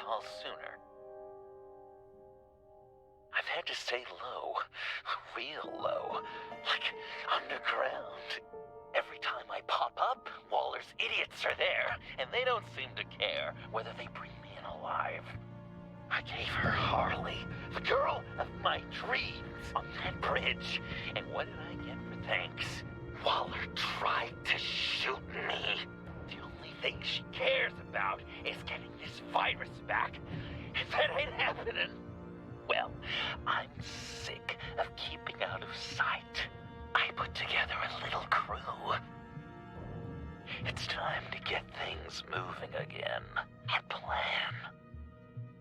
call sooner. I've had to stay low, real low, like underground. Every time I pop up, Waller's idiots are there, and they don't seem to care whether they bring me in alive. I gave her Harley, the girl of my dreams, on that bridge, and what did I get for thanks? Waller tried to shoot me. The only thing she cares about is getting this virus back. If that ain't happening, well, I'm sick of keeping out of sight. I put together a little crew. It's time to get things moving again. Our plan: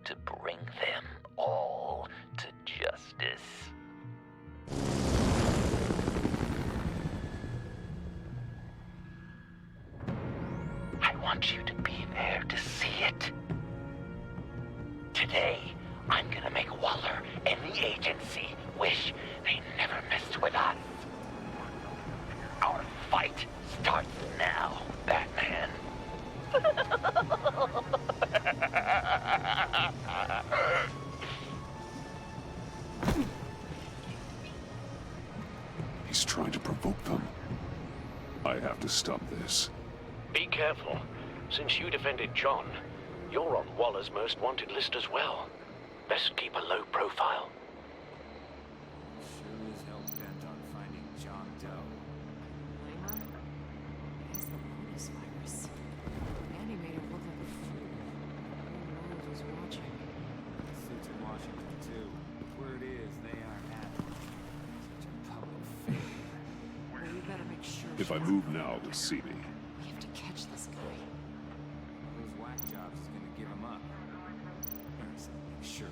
to bring them all to justice. I want you to be there to see it. Today, I'm gonna make Waller and the agency wish they never messed with us. Our fight starts now, Batman. He's trying to provoke them. I have to stop this. Be careful. Since you defended John, you're on Waller's most wanted list as well. Best keep a low profile. Sure is hell bent on finding John Doe. Lamer? It's the bonus virus. Manny made him look like a fool. The world was watching. Suits in Washington, too. Word is, they aren't happy. Such a public figure. Well, we better make sure. If I move now, they'll see me. We have to catch this guy. Those whack jobs is gonna give him up. Harrison, make sure.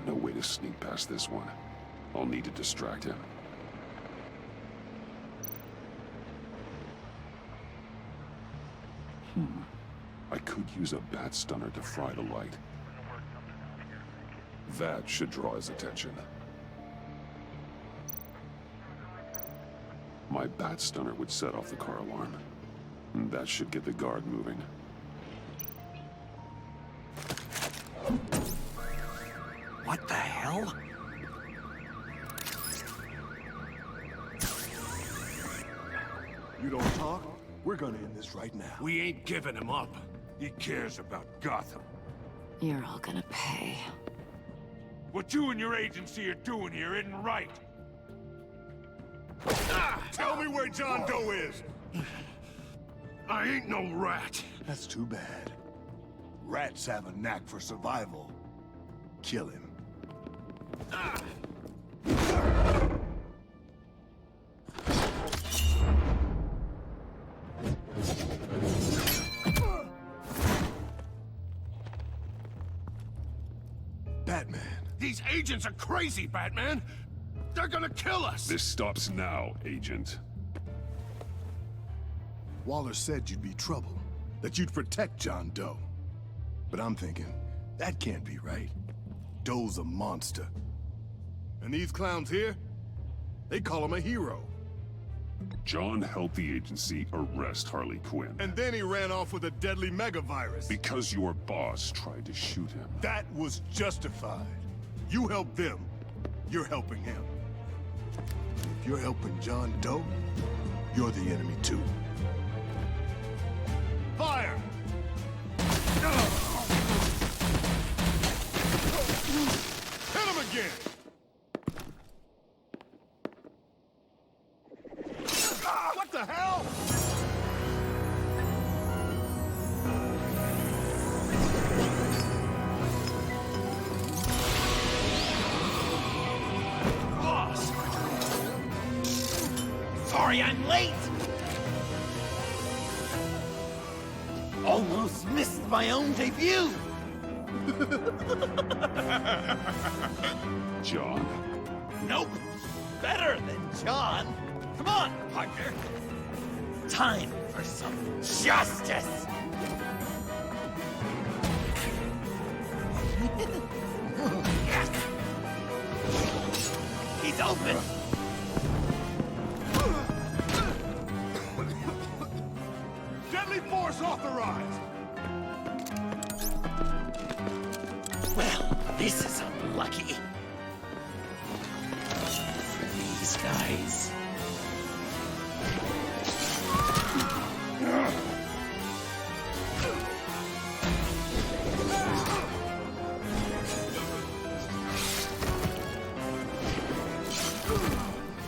No way to sneak past this one. I'll need to distract him. I could use a bat stunner to fry the light. That should draw his attention. My bat stunner would set off the car alarm. That should get the guard moving. What the hell? You don't talk? We're gonna end this right now. We ain't giving him up. He cares about Gotham. You're all gonna pay. What you and your agency are doing here isn't right. Tell me where John Doe is! I ain't no rat. That's too bad. Rats have a knack for survival. Kill him. Batman. These agents are crazy, Batman. They're gonna kill us. This stops now, Agent. Waller said you'd be trouble, that you'd protect John Doe. But I'm thinking, that can't be right. Doe's a monster. And these clowns here, they call him a hero. John helped the agency arrest Harley Quinn. And then he ran off with a deadly megavirus. Because your boss tried to shoot him. That was justified. You helped them, you're helping him. If you're helping John Doe, you're the enemy too. Fire! Hit him again! What the hell? Boss! Sorry I'm late! Almost missed my own debut! John? Nope! better than John. Come on, partner. Time for some justice. He's open. Deadly force authorized! Well, this is unlucky. For these guys.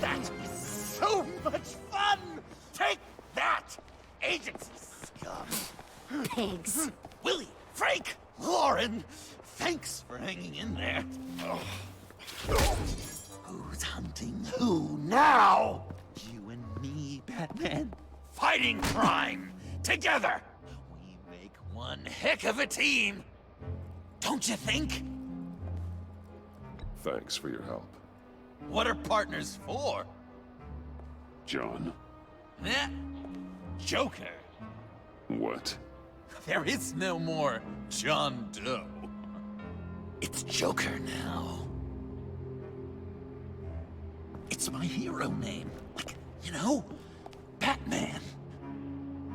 That was so much fun! Take that, agency scum! Pigs. Willie, Frank, Lauren, thanks for hanging in there. Who's hunting who now? You and me, Batman. Fighting crime together. We make one heck of a team. Don't you think? Thanks for your help, What are partners for? John. Eh? Joker. What? There is no more John Doe. It's Joker now. It's my hero name. Like, you know, Batman.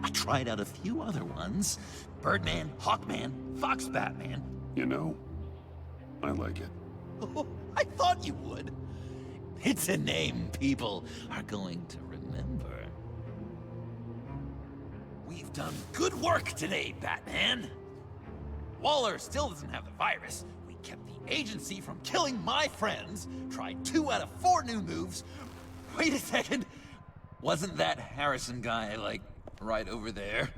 I tried out a few other ones. Birdman, Hawkman, Fox Batman. You know, I like it. Oh, I thought you would. It's a name people are going to remember. We've done good work today, Batman. Waller still doesn't have the virus. We kept the agency from killing my friends, tried 2 out of 4 new moves. Wait a second. Wasn't that Harrison guy, like, right over there?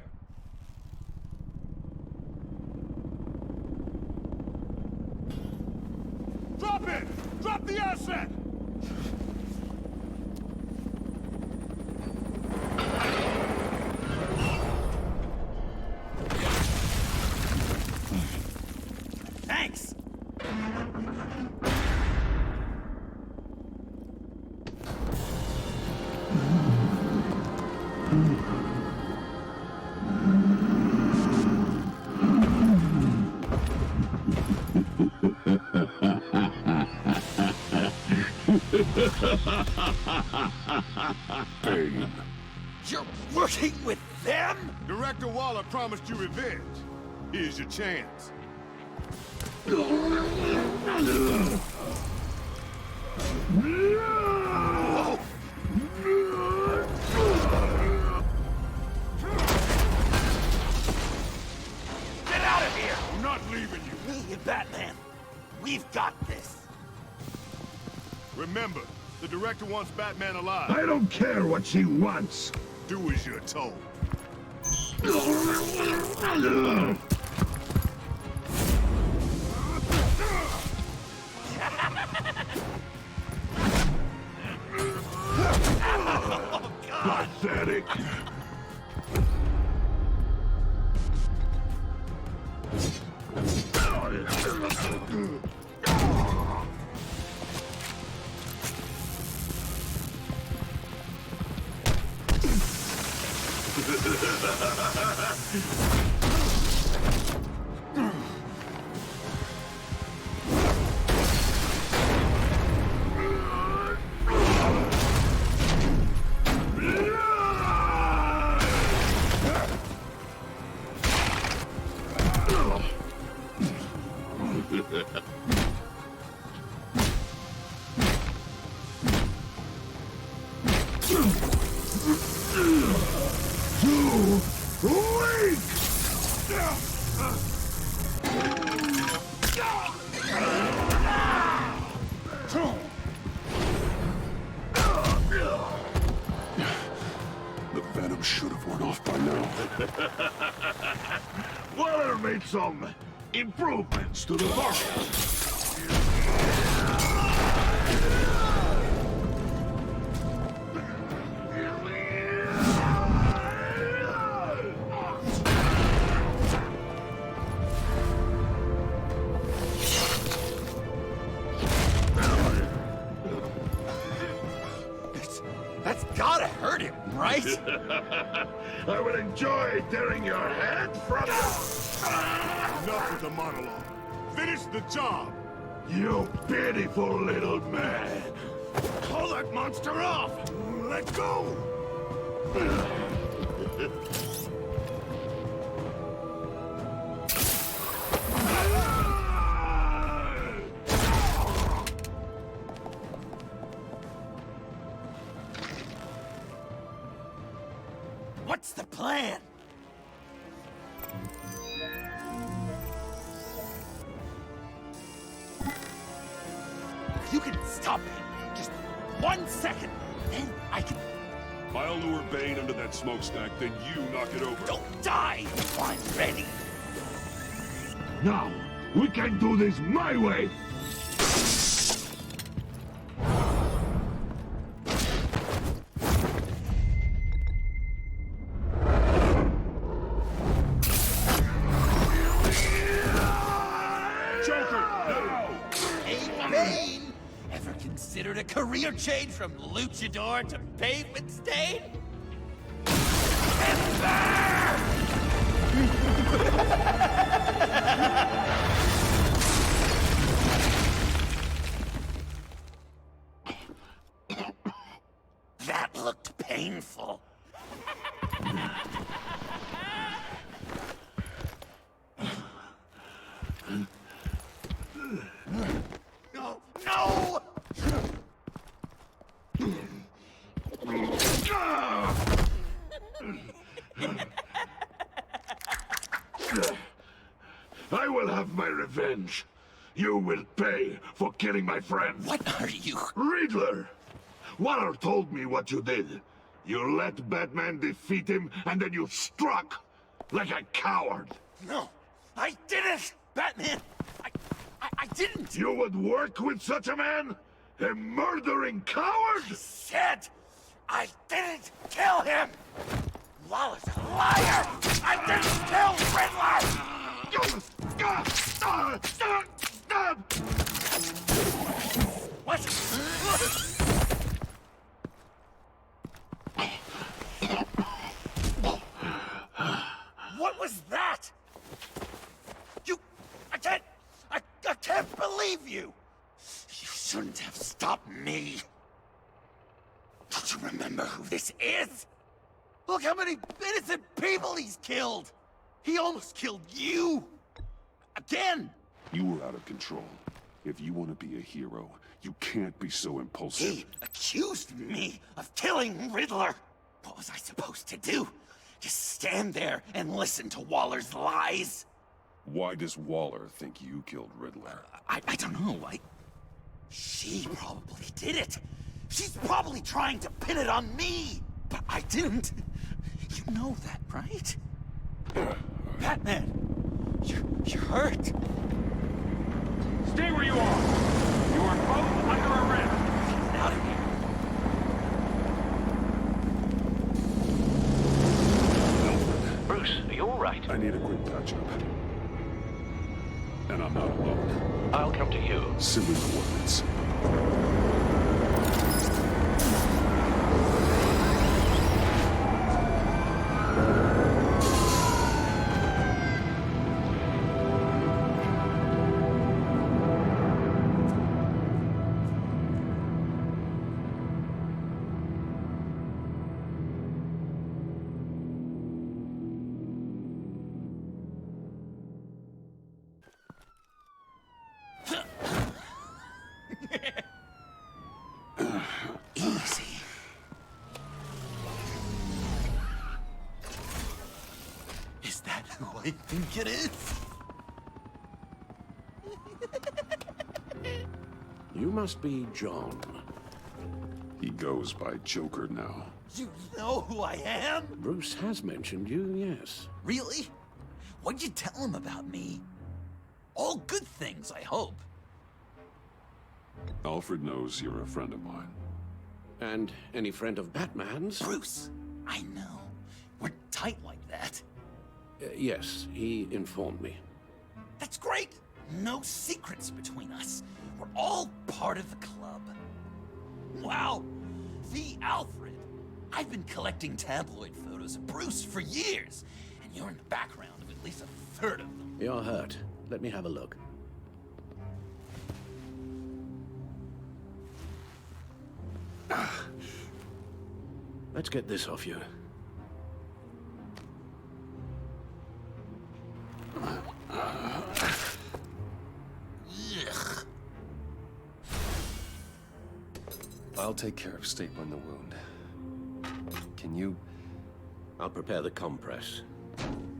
Drop it! Drop the asset! Thanks! Bane. You're working with them? Director Waller promised you revenge. Here's your chance. Get out of here! I'm not leaving you. Me and Batman, we've got this. Remember, the director wants Batman alive. I don't care what she wants. Do as you're told. Pathetic. The venom should have worn off by now. Waller made some improvements to the bottle. That's gotta hurt him, right? I will enjoy tearing your head from you. Enough with the monologue. Finish the job! You pitiful little man. Call that monster off! Let go! What's the plan? If you can stop him, just 1 second, then I can... I'll lure Bane under that smokestack, then you knock it over. Don't die if I'm ready. Now, we can do this my way. Considered a career change from luchador to pavement stain? That looked painful. No! No! I will have my revenge. You will pay for killing my friend. What are you? Riddler! Waller told me what you did. You let Batman defeat him, and then you struck like a coward. No, I didn't! Batman! I didn't! You would work with such a man? A murdering coward? I said I didn't kill him! Waller's a liar! I didn't kill Riddler! What? What was that? I can't believe you! You shouldn't have stopped me. Don't you remember who this is? Look how many innocent people he's killed! He almost killed you! Again! You were out of control. If you want to be a hero, you can't be so impulsive. He accused me of killing Riddler! What was I supposed to do? Just stand there and listen to Waller's lies? Why does Waller think you killed Riddler? I don't know, She probably did it! She's probably trying to pin it on me! But I didn't! You know that, right? Batman! You're hurt! Stay where you are! You are both under arrest! Get out of here! Bruce, are you all right? I need a quick touch-up. And I'm not alone. I'll come to you. Send me coordinates. Easy. Is that who I think it is? You must be John. He goes by Joker now. You know who I am? Bruce has mentioned you, yes. Really? What'd you tell him about me? All good things, I hope. Alfred knows you're a friend of mine. And any friend of Batman's? Bruce, I know. We're tight like that. Yes, he informed me. That's great. No secrets between us. We're all part of the club. Wow, the Alfred I've been collecting tabloid photos of Bruce for years, and you're in the background of at least a third of them. You're hurt. Let me have a look. Let's get this off you. Ugh. I'll take care of stapling the wound. Can you... I'll prepare the compress. Can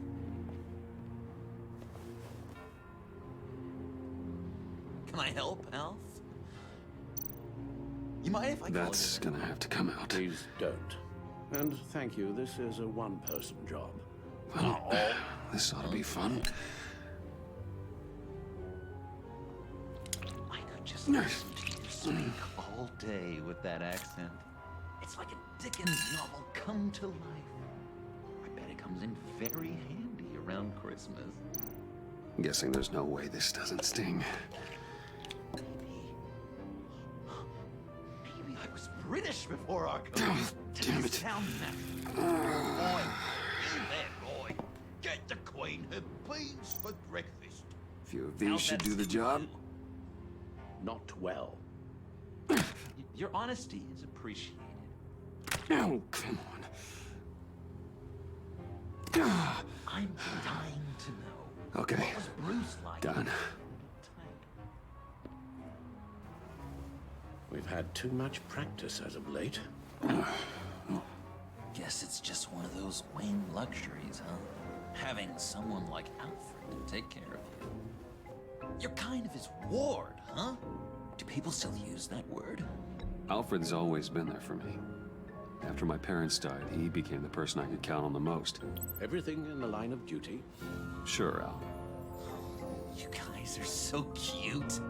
I help, Alf? You mind if I call That's you? gonna have to come out. Please don't. And thank you, this is a one-person job. Well, this ought to be fun. I could just listen to you speak all day with that accent. It's like a Dickens novel come to life. I bet it comes in very handy around Christmas. I'm guessing there's no way this doesn't sting. Maybe I was British before our country. Oh, damn it. Down now. Boy, you there, boy. Get the Queen her beans for breakfast. A few of these should do the job. Not well. Your honesty is appreciated. Oh, come on. I'm dying to know. Okay. What was Bruce like? Done. We've had too much practice as of late. Guess it's just one of those Wayne luxuries, huh? Having someone like Alfred to take care of you. You're kind of his ward, huh? Do people still use that word? Alfred's always been there for me. After my parents died, he became the person I could count on the most. Everything in the line of duty. Sure, Al. You guys are so cute.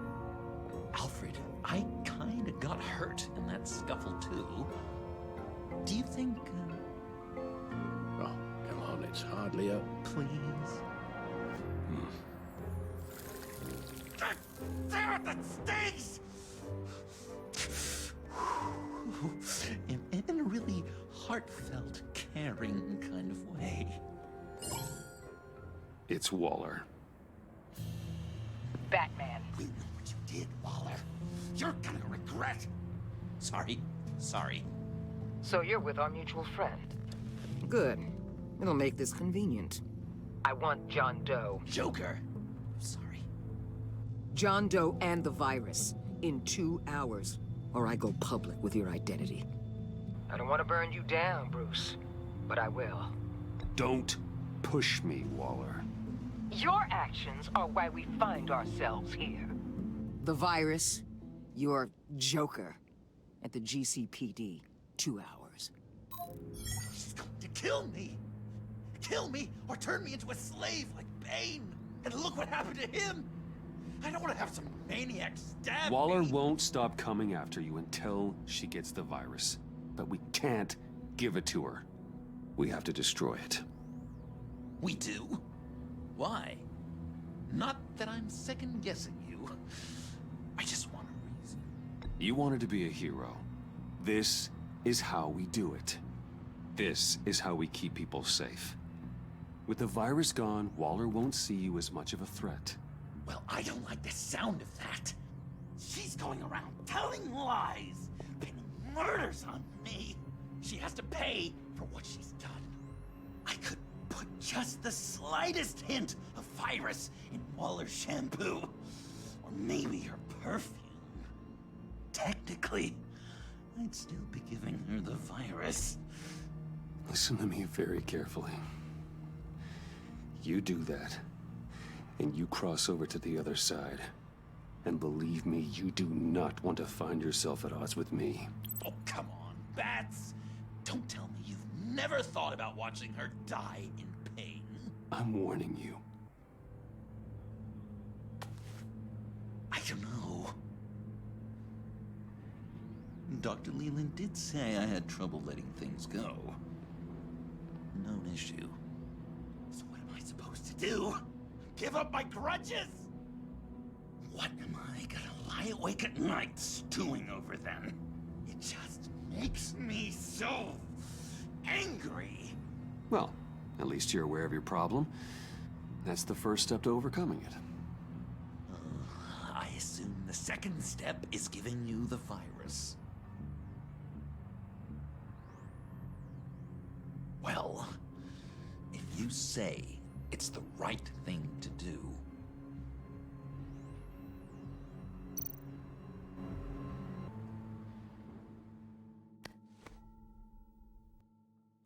Alfred, I kinda got hurt in that scuffle too. Do you think, Oh, come on, it's hardly a... please? Damn it, that stings! In a really heartfelt, caring kind of way. It's Waller. Batman. We know what you did, Waller. You're gonna regret. Sorry. So you're with our mutual friend. Good. It'll make this convenient. I want John Doe. Joker. Sorry. John Doe and the virus in 2 hours, or I go public with your identity. I don't want to burn you down, Bruce, but I will. Don't push me, Waller. Your actions are why we find ourselves here. The virus, your Joker, at the GCPD, 2 hours. She's going to kill me. Kill me or turn me into a slave like Bane. And look what happened to him. I don't want to have some maniac stab Waller me. won't stop coming after you until she gets the virus. But we can't give it to her. We have to destroy it. We do? Why? Not that I'm second-guessing you. I just want a reason. You wanted to be a hero. This is how we do it. This is how we keep people safe. With the virus gone, Waller won't see you as much of a threat. Well, I don't like the sound of that. She's going around telling lies, pinning murders on me. She has to pay for what she's done. I could put just the slightest hint of virus in Waller's shampoo. Or maybe her perfume. Technically, I'd still be giving her the virus. Listen to me very carefully. You do that, and you cross over to the other side. And believe me, you do not want to find yourself at odds with me. Oh, come on, Bats. Don't tell me you've never thought about watching her die in pain. I'm warning you. I don't know. Dr. Leland did say I had trouble letting things go. No issue. So what am I supposed to do? Give up my grudges? What am I gonna lie awake at night stewing over then? It just makes me so angry. Well, at least you're aware of your problem. That's the first step to overcoming it. I assume the second step is giving you the virus. Well, if you say it's the right thing to do,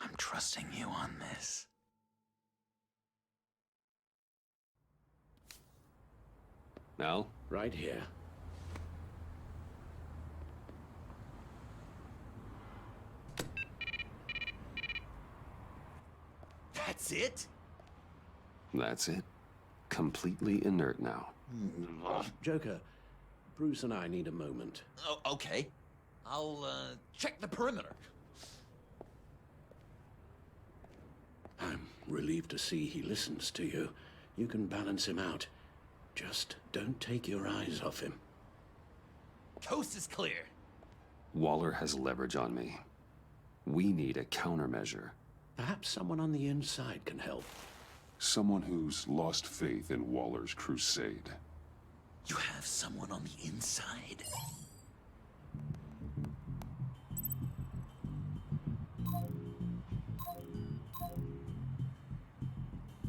I'm trusting you on this. Al? Right here. That's it? That's it. Completely inert now. Joker, Bruce and I need a moment. Oh, okay. I'll, check the perimeter. I'm relieved to see he listens to you. You can balance him out. Just don't take your eyes off him. Coast is clear. Waller has leverage on me. We need a countermeasure. Perhaps someone on the inside can help. Someone who's lost faith in Waller's crusade. You have someone on the inside?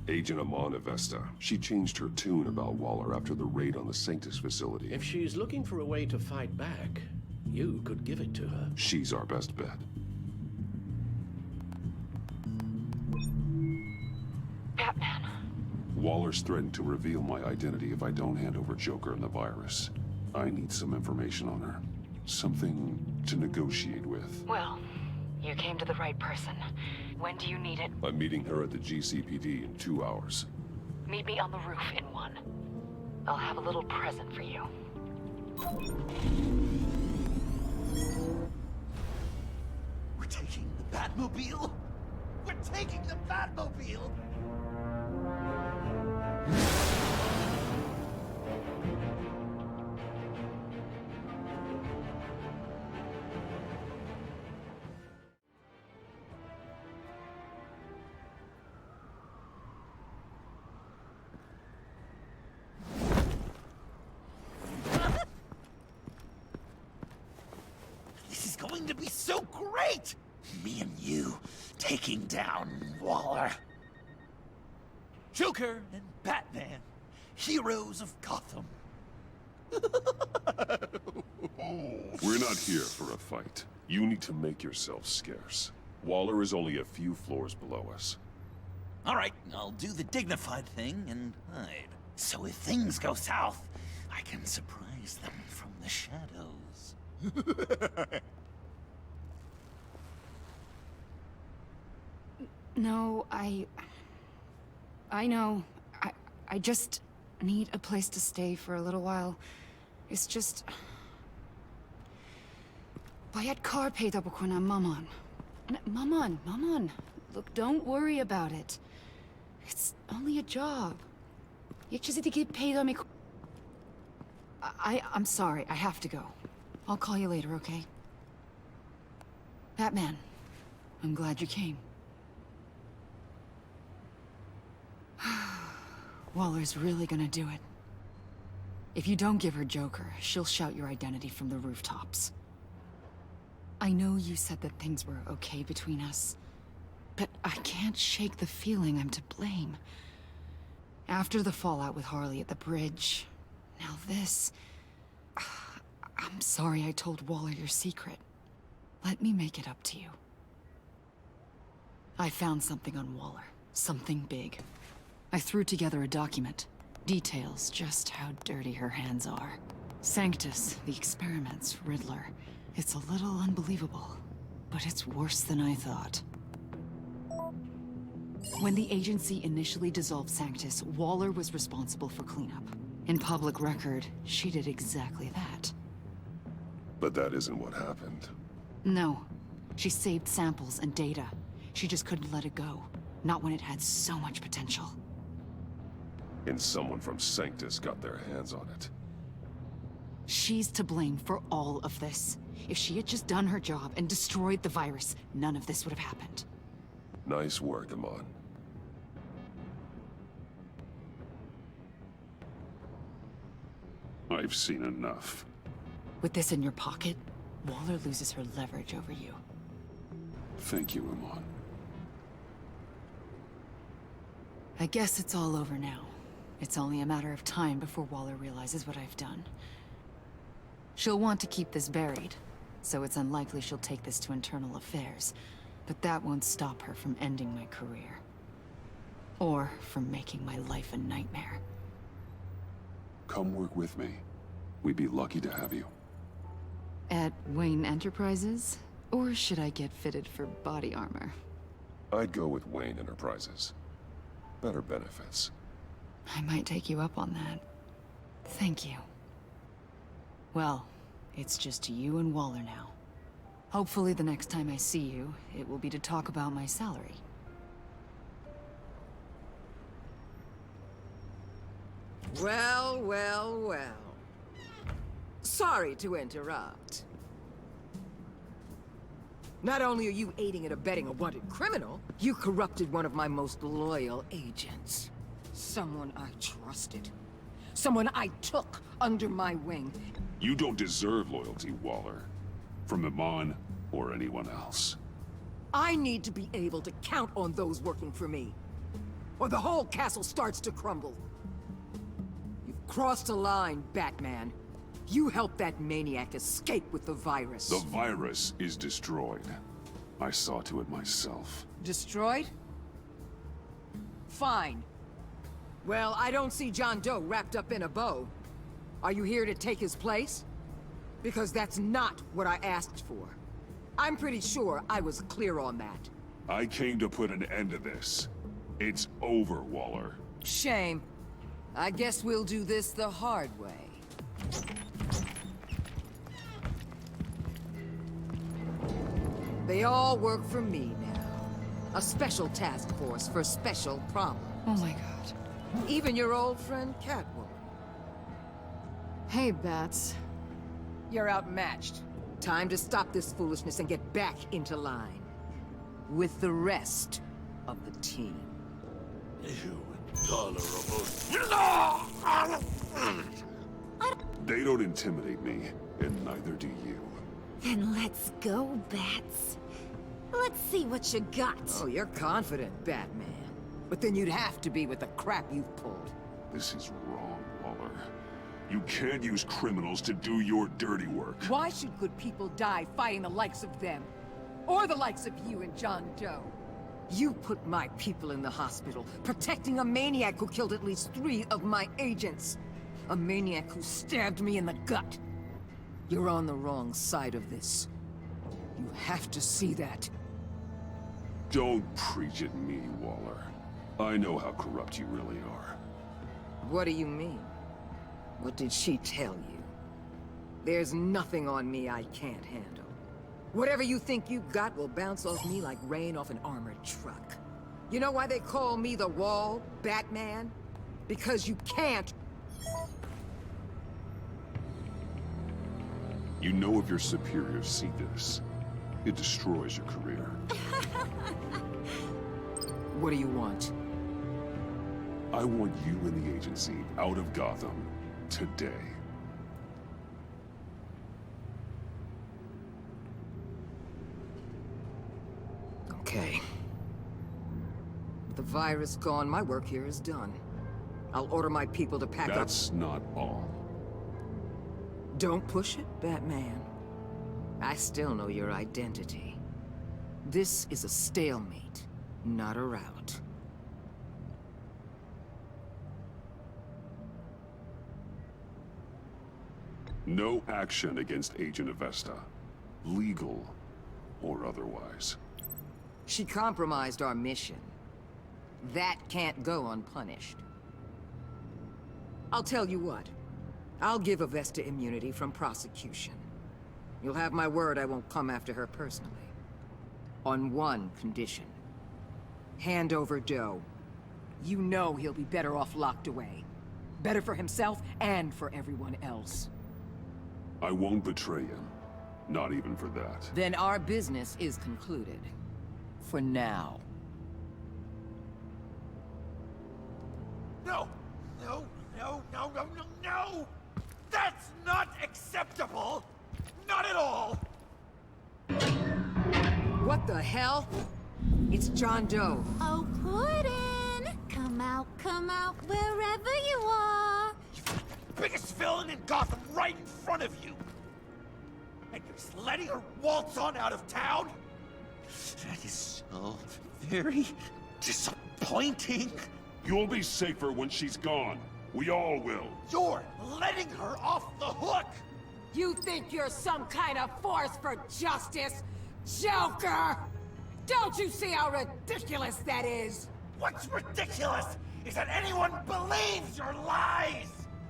Agent Amanda Vesta. She changed her tune about Waller after the raid on the Sanctus facility. If she's looking for a way to fight back, you could give it to her. She's our best bet. Batman. Waller's threatened to reveal my identity if I don't hand over Joker and the virus. I need some information on her. Something to negotiate with. Well, you came to the right person. When do you need it? I'm meeting her at the GCPD in 2 hours. Meet me on the roof in 1. I'll have a little present for you. We're taking the Batmobile? We're taking the Batmobile! This is going to be so great! Me and you taking down Waller. Joker and Batman, heroes of Gotham. We're not here for a fight. You need to make yourself scarce. Waller is only a few floors below us. All right, I'll do the dignified thing and hide. So if things go south, I can surprise them from the shadows. No, I know. I just need a place to stay for a little while. It's just... Bayad kar peyda bukunam maman. Maman. Look, don't worry about it. It's only a job. Yek chizi diki peyda mi... I'm sorry, I have to go. I'll call you later, okay? Batman, I'm glad you came. Waller's really gonna do it. If you don't give her Joker, she'll shout your identity from the rooftops. I know you said that things were okay between us, but I can't shake the feeling I'm to blame. After the fallout with Harley at the bridge, now this... I'm sorry I told Waller your secret. Let me make it up to you. I found something on Waller. Something big. I threw together a document. Details just how dirty her hands are. Sanctus, the experiments, Riddler. It's a little unbelievable, but it's worse than I thought. When the agency initially dissolved Sanctus, Waller was responsible for cleanup. In public record, she did exactly that. But that isn't what happened. No. She saved samples and data. She just couldn't let it go. Not when it had so much potential. And someone from Sanctus got their hands on it. She's to blame for all of this. If she had just done her job and destroyed the virus, none of this would have happened. Nice work, Amon. I've seen enough. With this in your pocket, Waller loses her leverage over you. Thank you, Amon. I guess it's all over now. It's only a matter of time before Waller realizes what I've done. She'll want to keep this buried, so it's unlikely she'll take this to internal affairs. But that won't stop her from ending my career. Or from making my life a nightmare. Come work with me. We'd be lucky to have you. At Wayne Enterprises? Or should I get fitted for body armor? I'd go with Wayne Enterprises. Better benefits. I might take you up on that. Thank you. Well, it's just you and Waller now. Hopefully the next time I see you, it will be to talk about my salary. Well, well, well. Sorry to interrupt. Not only are you aiding and abetting a wanted criminal, you corrupted one of my most loyal agents. Someone I trusted. Someone I took under my wing. You don't deserve loyalty, Waller. From Amon or anyone else. I need to be able to count on those working for me. Or the whole castle starts to crumble. You've crossed a line, Batman. You helped that maniac escape with the virus. The virus is destroyed. I saw to it myself. Destroyed? Fine. Well, I don't see John Doe wrapped up in a bow. Are you here to take his place? Because that's not what I asked for. I'm pretty sure I was clear on that. I came to put an end to this. It's over, Waller. Shame. I guess we'll do this the hard way. They all work for me now. A special task force for special problems. Oh my god. Even your old friend Catwoman. Hey, Bats. You're outmatched. Time to stop this foolishness and get back into line. With the rest of the team. You intolerable... They don't intimidate me, and neither do you. Then let's go, Bats. Let's see what you got. Oh, you're confident, Batman. But then you'd have to be with the crap you've pulled. This is wrong, Waller. You can't use criminals to do your dirty work. Why should good people die fighting the likes of them? Or the likes of you and John Doe? You put my people in the hospital, protecting a maniac who killed at least 3 of my agents. A maniac who stabbed me in the gut. You're on the wrong side of this. You have to see that. Don't preach at me, Waller. I know how corrupt you really are. What do you mean? What did she tell you? There's nothing on me I can't handle. Whatever you think you got will bounce off me like rain off an armored truck. You know why they call me the Wall, Batman? Because you can't. You know if your superiors see this, it destroys your career. What do you want? I want you and the agency out of Gotham today. Okay. With the virus gone, my work here is done. I'll order my people to pack up. That's not all. Don't push it, Batman. I still know your identity. This is a stalemate, not a rout. No action against Agent Avesta. Legal or otherwise. She compromised our mission. That can't go unpunished. I'll tell you what. I'll give Avesta immunity from prosecution. You'll have my word I won't come after her personally. On one condition. Hand over Doe. You know he'll be better off locked away. Better for himself and for everyone else. I won't betray him. Not even for that. Then our business is concluded. For now. No! No, no, no, no, no, no! That's not acceptable! Not at all! What the hell? It's John Doe. Oh, Puddin'! Come out, wherever you are. Biggest villain in Gotham right in front of you! And you're just letting her waltz on out of town? That is so very disappointing. You'll be safer when she's gone. We all will. You're letting her off the hook! You think you're some kind of force for justice, Joker? Don't you see how ridiculous that is? What's ridiculous is that anyone believes your lies!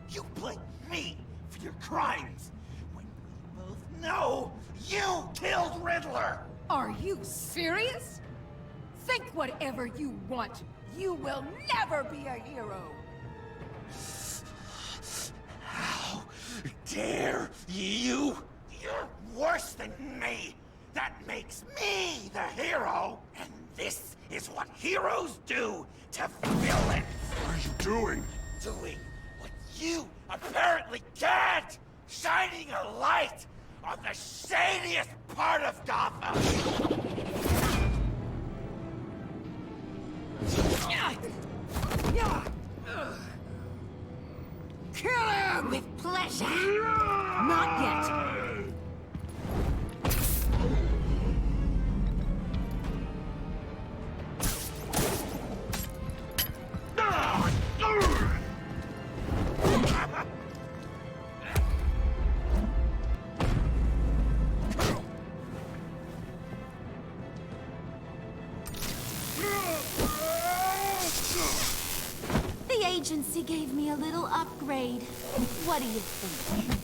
You blame me for your crimes, when we both know you killed Riddler! Are you serious? Think whatever you want. You will never be a hero. How dare you? You're worse than me! That makes me the hero! And this is what heroes do to villains! What are you doing? Doing what you apparently can't! Shining a light on the shadiest part of Gotham! Kill him! With pleasure. Not yet. The agency gave me a little upgrade. What do you think?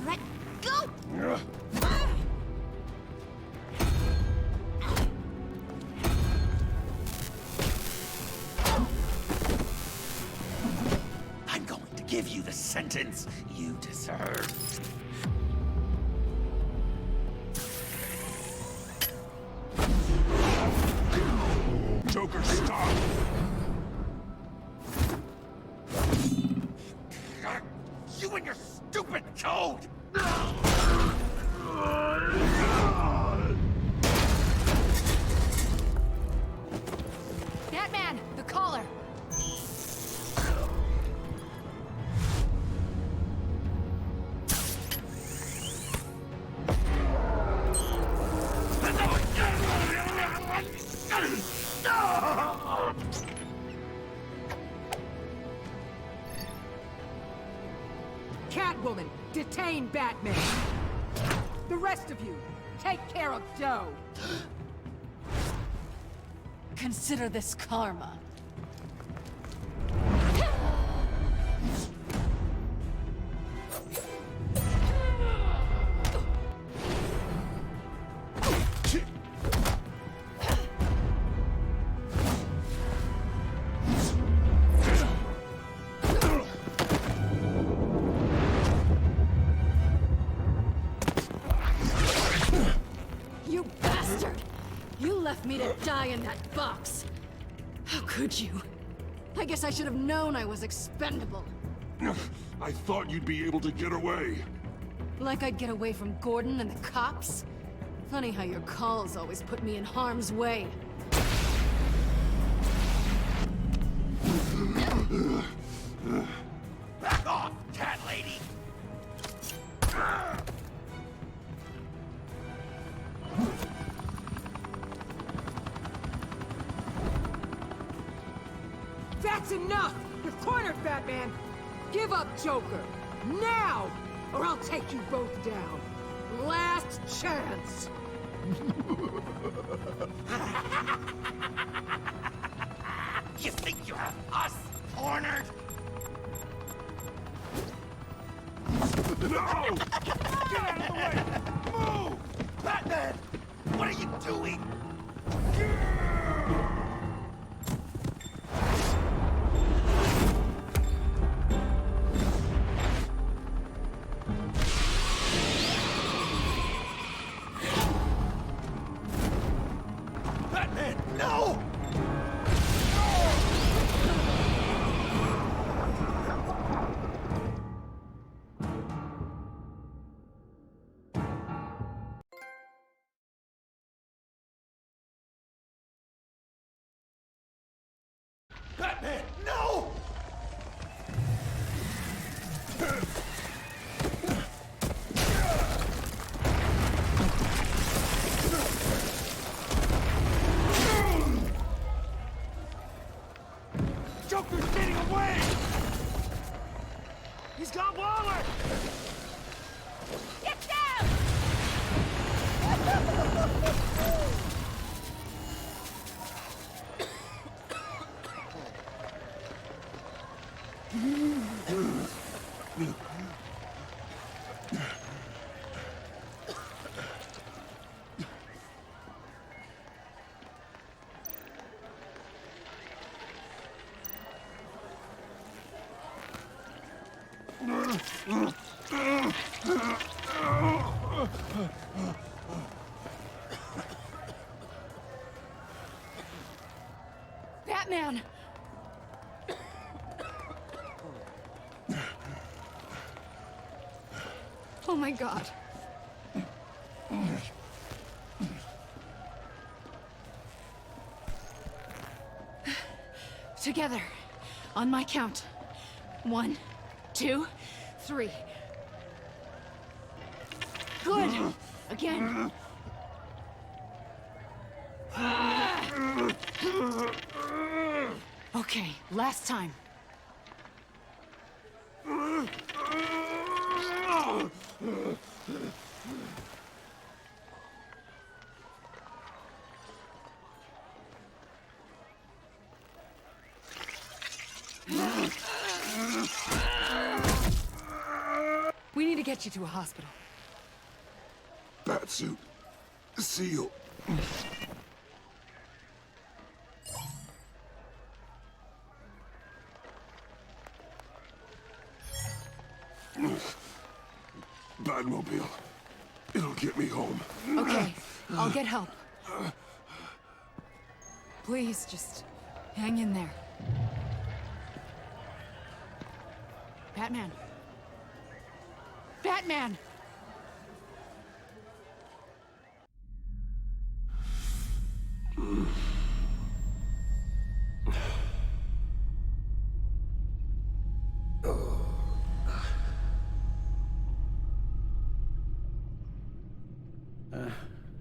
Let go! I'm going to give you the sentence you deserve. Joker, stop! You and your stupid code! Batman, the collar. Catwoman, detain Batman. The rest of you, take care of Doe. Consider this karma. You bastard! You left me to die in that box. How could you? I guess I should have known I was expendable. I thought you'd be able to get away. Like I'd get away from Gordon and the cops? Funny how your calls always put me in harm's way. Back off, cat lady! That's enough! You're cornered, Batman! Give up, Joker! Now! Or I'll take you both down. Last chance! You think you have us cornered? No! Get out of the way! Move! Batman! What are you doing? Batman, no! Batman, no! Joker's getting away! He's got Waller! Get down! Batman! Oh my God. Together, on my count. 1, 2, 3. Good! Again. Okay, last time. We need to get you to a hospital. Batsuit. Seal. Batmobile. It'll get me home. Okay, I'll get help. Please, just hang in there. Batman. Batman!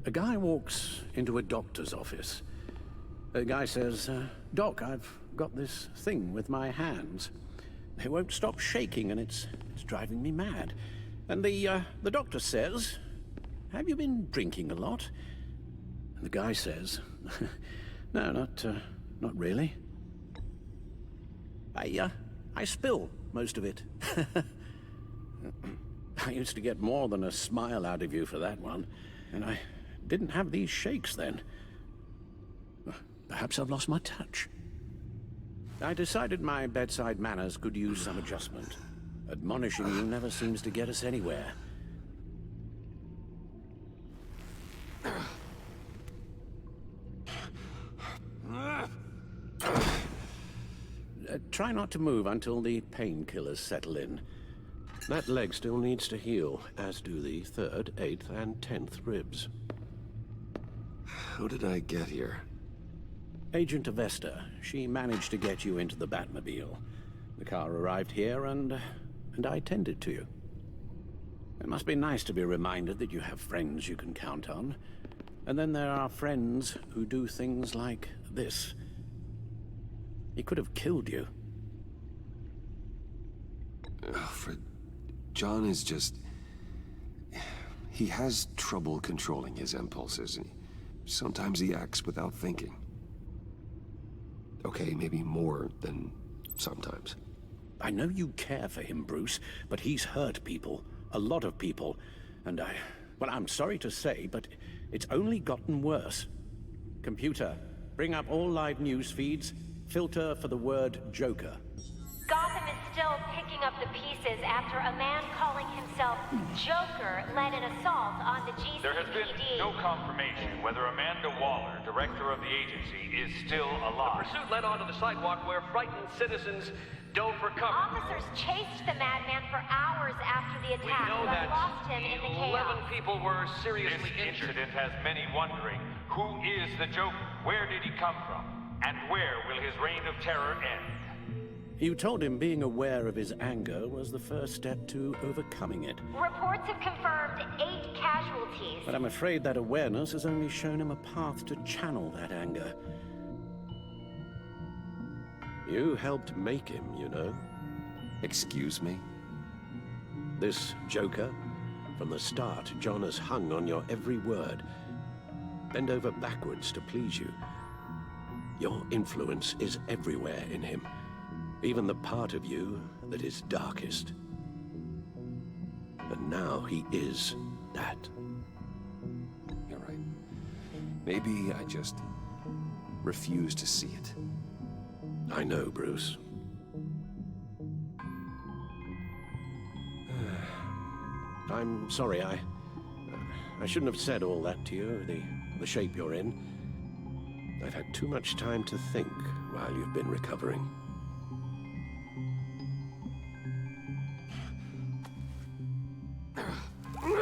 A guy walks into a doctor's office. The guy says, Doc, I've got this thing with my hands. They won't stop shaking and it's driving me mad. And the doctor says, have you been drinking a lot? And the guy says, no, not really. I spill most of it. I used to get more than a smile out of you for that one. And I didn't have these shakes then. Perhaps I've lost my touch. I decided my bedside manners could use some adjustment. Admonishing you never seems to get us anywhere. Try not to move until the painkillers settle in. That leg still needs to heal, as do the 3rd, 8th, and 10th ribs. How did I get here? Agent Avesta, she managed to get you into the Batmobile. The car arrived here, and I tended to you. It must be nice to be reminded that you have friends you can count on. And then there are friends who do things like this. He could have killed you. Alfred, John is just... He has trouble controlling his impulses. Sometimes he acts without thinking. Okay, maybe more than sometimes. I know you care for him, Bruce, but he's hurt people. A lot of people. And well, I'm sorry to say, but it's only gotten worse. Computer, bring up all live news feeds. Filter for the word Joker. Gotham is still picking up the pieces after a man calling himself Joker led an assault on the GCPD. There has been no confirmation whether Amanda Waller, director of the agency, is still alive. The pursuit led onto the sidewalk where frightened citizens dove for cover. Officers chased the madman for hours after the attack, We know but that lost him in the 11 chaos. people were seriously This injured. incident has many wondering, who is the Joker? Where did he come from? And where will his reign of terror end? You told him being aware of his anger was the first step to overcoming it. Reports have confirmed 8 casualties. But I'm afraid that awareness has only shown him a path to channel that anger. You helped make him, you know. Excuse me? This Joker, from the start, John has hung on your every word. Bend over backwards to please you. Your influence is everywhere in him. Even the part of you that is darkest. And now he is that. You're right. Maybe I just refuse to see it. I know, Bruce. I'm sorry, I shouldn't have said all that to you, the shape you're in. I've had too much time to think while you've been recovering.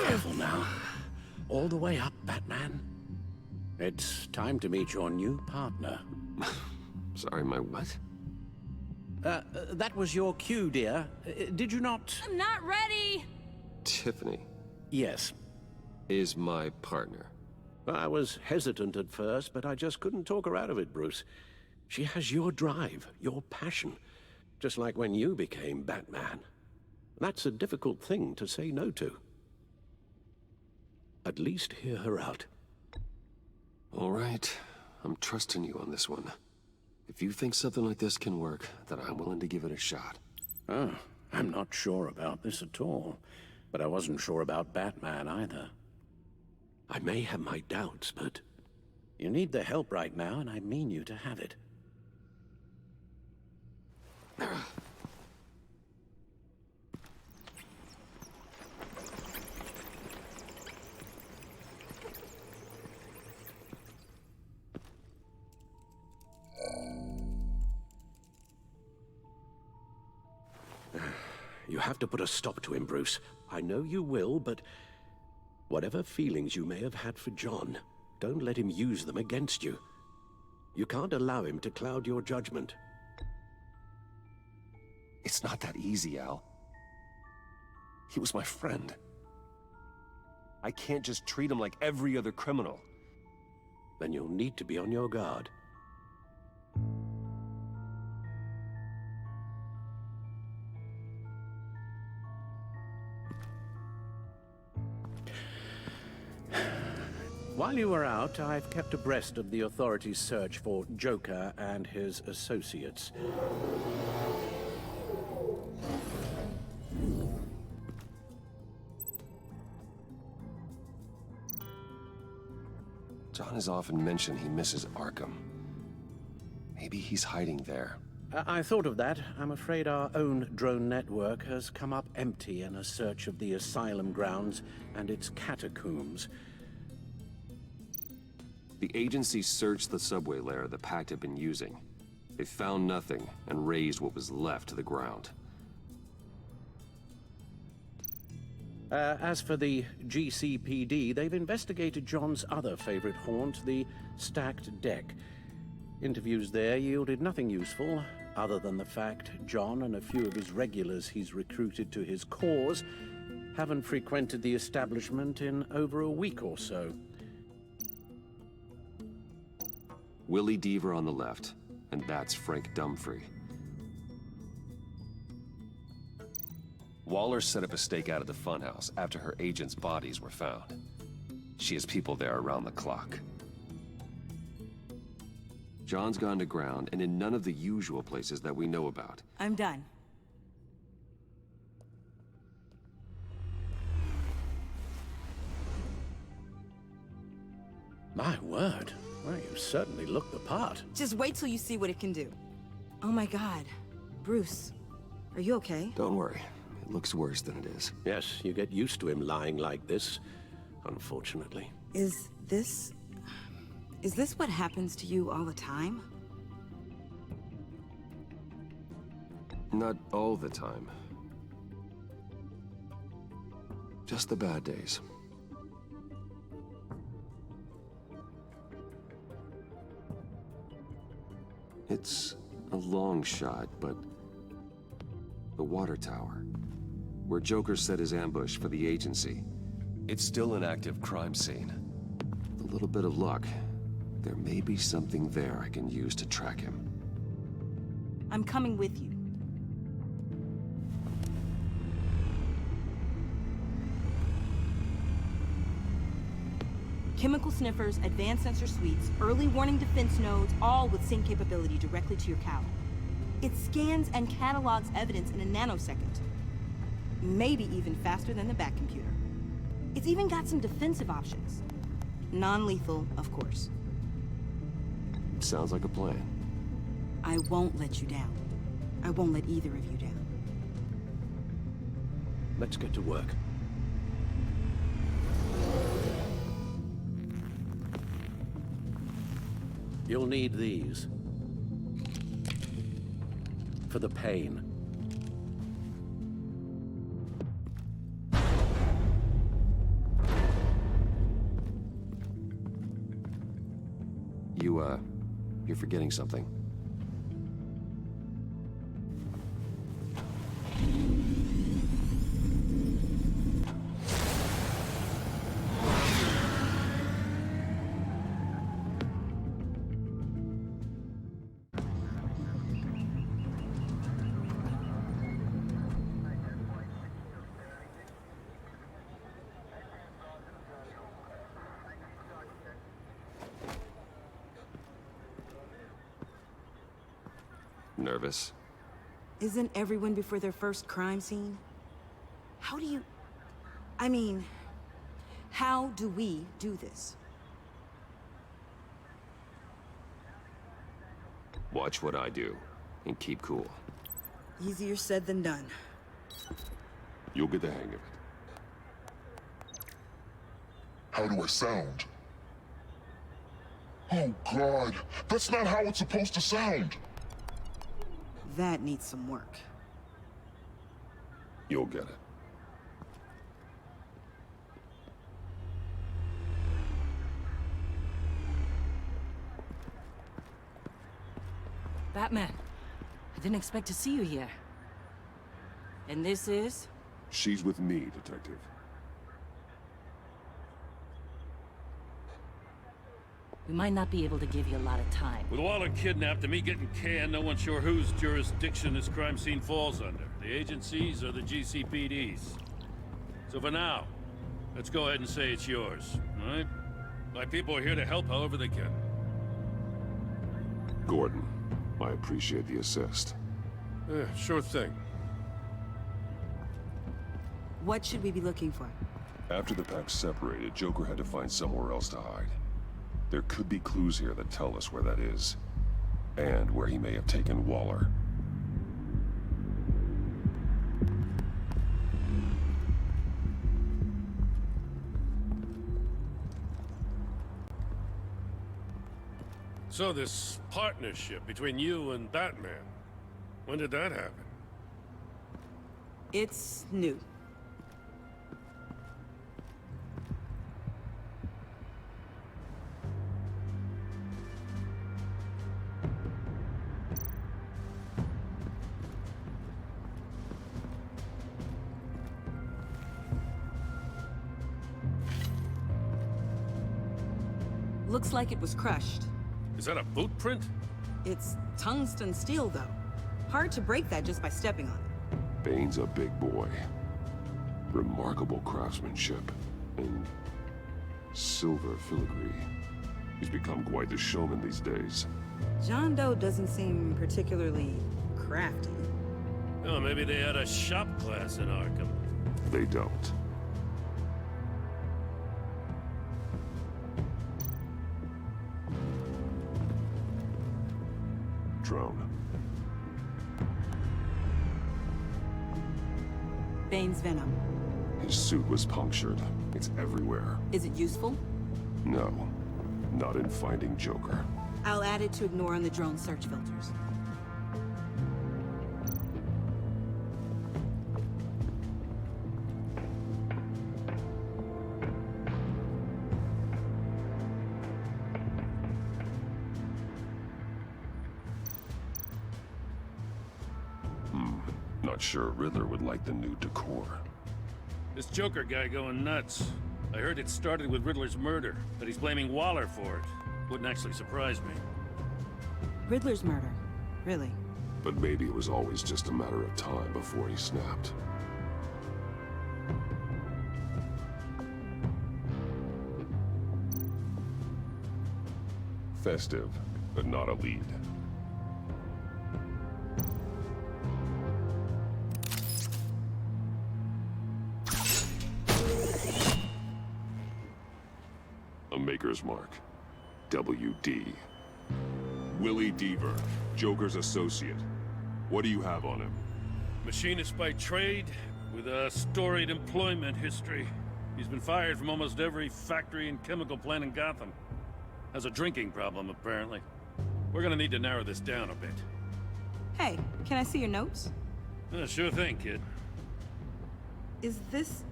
Careful now. All the way up, Batman. It's time to meet your new partner. Sorry, my what? That was your cue, dear. Did you not? I'm not ready! Tiffany Yes. is my partner. I was hesitant at first, but I just couldn't talk her out of it, Bruce. She has your drive, your passion, just like when you became Batman. That's a difficult thing to say no to. At least hear her out. All right, I'm trusting you on this one. If you think something like this can work, then I'm willing to give it a shot. Oh, I'm not sure about this at all. But I wasn't sure about Batman either. I may have my doubts, but you need the help right now, and I mean you to have it. You have to put a stop to him, Bruce. I know you will, but whatever feelings you may have had for John, don't let him use them against you. You can't allow him to cloud your judgment. It's not that easy, Al. He was my friend. I can't just treat him like every other criminal. Then you'll need to be on your guard. While you were out, I've kept abreast of the authorities' search for Joker and his associates. John has often mentioned he misses Arkham. Maybe he's hiding there. I thought of that. I'm afraid our own drone network has come up empty in a search of the asylum grounds and its catacombs. The agency searched the subway lair the Pact had been using. They found nothing and razed what was left to the ground. As for the GCPD, they've investigated John's other favorite haunt, the stacked deck. Interviews there yielded nothing useful, other than the fact John and a few of his regulars he's recruited to his cause haven't frequented the establishment in over a week or so. Willie Deaver on the left, and that's Frank Dumfrey. Waller set up a stakeout at the funhouse after her agents' bodies were found. She has people there around the clock. John's gone to ground and in none of the usual places that we know about. I'm done. My word. Well, you certainly look the part. Just wait till you see what it can do. Oh my God. Bruce, are you okay? Don't worry. It looks worse than it is. Yes, you get used to him lying like this, unfortunately. Is this what happens to you all the time? Not all the time. Just the bad days. It's a long shot, but the water tower, where Joker set his ambush for the agency, it's still an active crime scene. With a little bit of luck, there may be something there I can use to track him. I'm coming with you. Chemical sniffers, advanced sensor suites, early warning defense nodes, all with sync capability directly to your cowl. It scans and catalogs evidence in a nanosecond. Maybe even faster than the back computer. It's even got some defensive options. Non-lethal, of course. Sounds like a plan. I won't let you down. I won't let either of you down. Let's get to work. You'll need these. For the pain. You're forgetting something. Nervous? Isn't everyone before their first crime scene? How do you... I mean, how do we do this? Watch what I do, and keep cool. Easier said than done. You'll get the hang of it. How do I sound? Oh, God. That's not how it's supposed to sound. That needs some work. You'll get it. Batman, I didn't expect to see you here. And this is? She's with me, Detective. We might not be able to give you a lot of time. With Waller kidnapped and me getting canned, no one's sure whose jurisdiction this crime scene falls under. The agencies or the GCPD's. So for now, let's go ahead and say it's yours, all right? My people are here to help however they can. Gordon, I appreciate the assist. Yeah, sure thing. What should we be looking for? After the pack separated, Joker had to find somewhere else to hide. There could be clues here that tell us where that is, and where he may have taken Waller. So this partnership between you and Batman, when did that happen? It's new. Looks like it was crushed. Is that a boot print? It's tungsten steel, though. Hard to break that just by stepping on it. Bane's a big boy. Remarkable craftsmanship. And silver filigree. He's become quite the showman these days. John Doe doesn't seem particularly crafty. Oh, maybe they had a shop class in Arkham. They don't. Bane's venom. His suit was punctured. It's everywhere. Is it useful? No, not in finding Joker. I'll add it to ignore on the drone search filters. Not sure Riddler would like the new decor. This Joker guy going nuts. I heard it started with Riddler's murder, but he's blaming Waller for it. Wouldn't actually surprise me. Riddler's murder? Really? But maybe it was always just a matter of time before he snapped. Festive, but not a lead. A Maker's Mark. WD. Willie Deaver, Joker's associate. What do you have on him? Machinist by trade, with a storied employment history. He's been fired from almost every factory and chemical plant in Gotham. Has a drinking problem, apparently. We're gonna need to narrow this down a bit. Hey, can I see your notes? Sure thing, kid. Is this...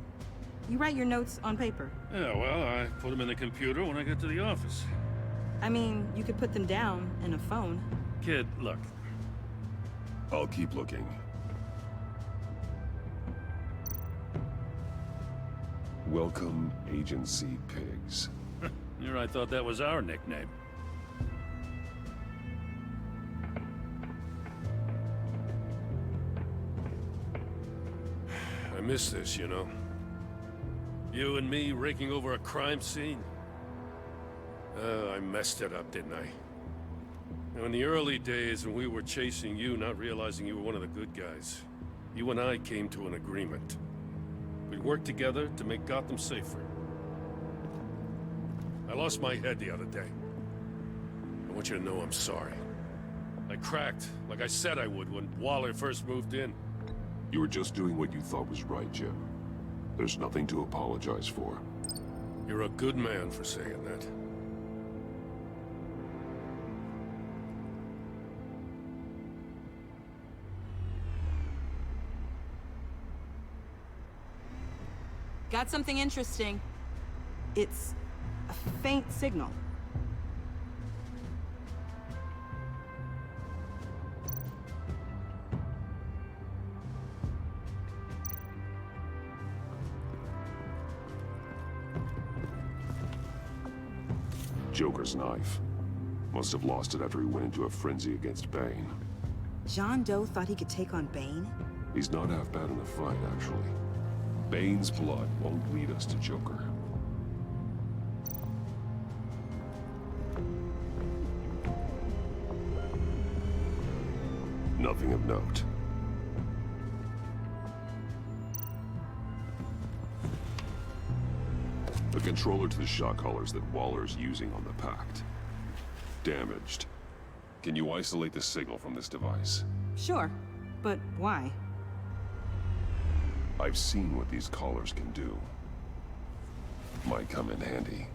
You write your notes on paper? Yeah, well, I put them in the computer when I get to the office. I mean, you could put them down in a phone. Kid, look. I'll keep looking. Welcome, Agency Pigs. Here I thought that was our nickname. I miss this, you know. You and me raking over a crime scene. I messed it up, didn't I? Now, in the early days when we were chasing you, not realizing you were one of the good guys, you and I came to an agreement. We'd work together to make Gotham safer. I lost my head the other day. I want you to know I'm sorry. I cracked, like I said I would when Waller first moved in. You were just doing what you thought was right, Jim. There's nothing to apologize for. You're a good man for saying that. Got something interesting. It's a faint signal. Joker's knife. Must have lost it after he went into a frenzy against Bane. John Doe thought he could take on Bane? He's not half bad in a fight, actually. Bane's blood won't lead us to Joker. Nothing of note. The controller to the shot collars that Waller's using on the Pact. Damaged. Can you isolate the signal from this device? Sure, but why? I've seen what these collars can do. Might come in handy.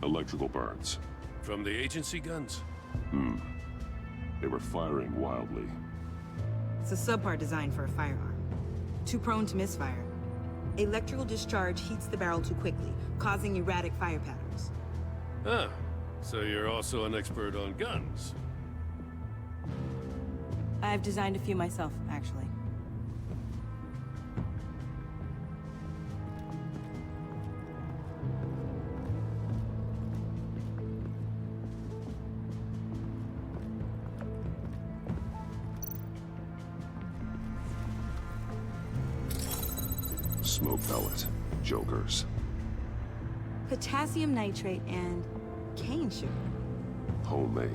Electrical burns. From the agency guns? They were firing wildly. It's a subpart designed for a firearm. Too prone to misfire. Electrical discharge heats the barrel too quickly, causing erratic fire patterns. Ah, so you're also an expert on guns. I've designed a few myself, actually. Smoke pellet. Jokers. Potassium nitrate and cane sugar. Homemade.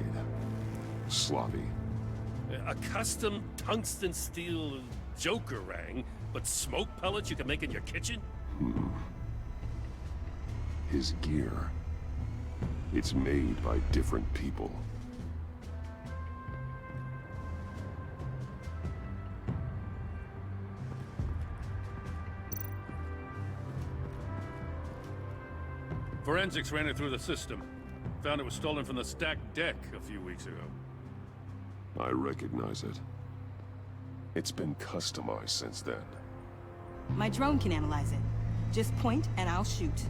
Sloppy. A custom tungsten steel Joker rang, but smoke pellets you can make in your kitchen? His gear. It's made by different people. Forensics ran it through the system. Found it was stolen from the stacked deck a few weeks ago. I recognize it. It's been customized since then. My drone can analyze it. Just point and I'll shoot.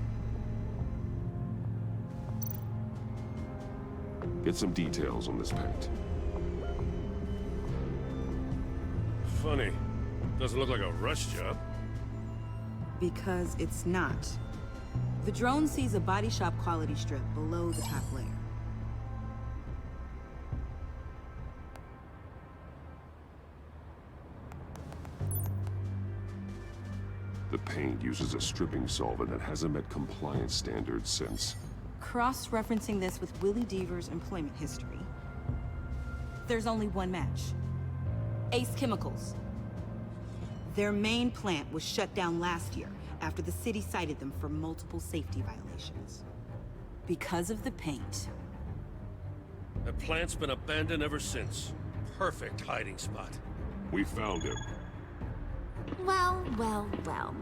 Get some details on this paint. Funny. Doesn't look like a rush job. Because it's not. The drone sees a body shop quality strip below the top layer. The paint uses a stripping solvent that hasn't met compliance standards since... Cross-referencing this with Willie Deaver's employment history, there's only one match. Ace Chemicals. Their main plant was shut down last year after the city cited them for multiple safety violations. Because of the paint. The plant's been abandoned ever since. Perfect hiding spot. We found him. Well, well, well.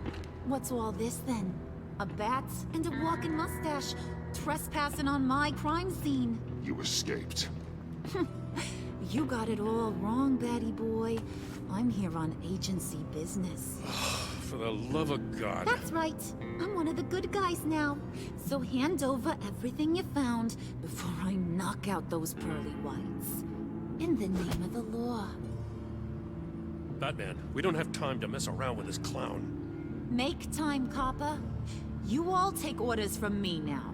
What's all this then? A bat and a walking mustache trespassing on my crime scene. You escaped. You got it all wrong, Batty boy. I'm here on agency business. For the love of God. That's right. I'm one of the good guys now. So hand over everything you found before I knock out those pearly whites. In the name of the law. Batman, we don't have time to mess around with this clown. Make time, copper. You all take orders from me now.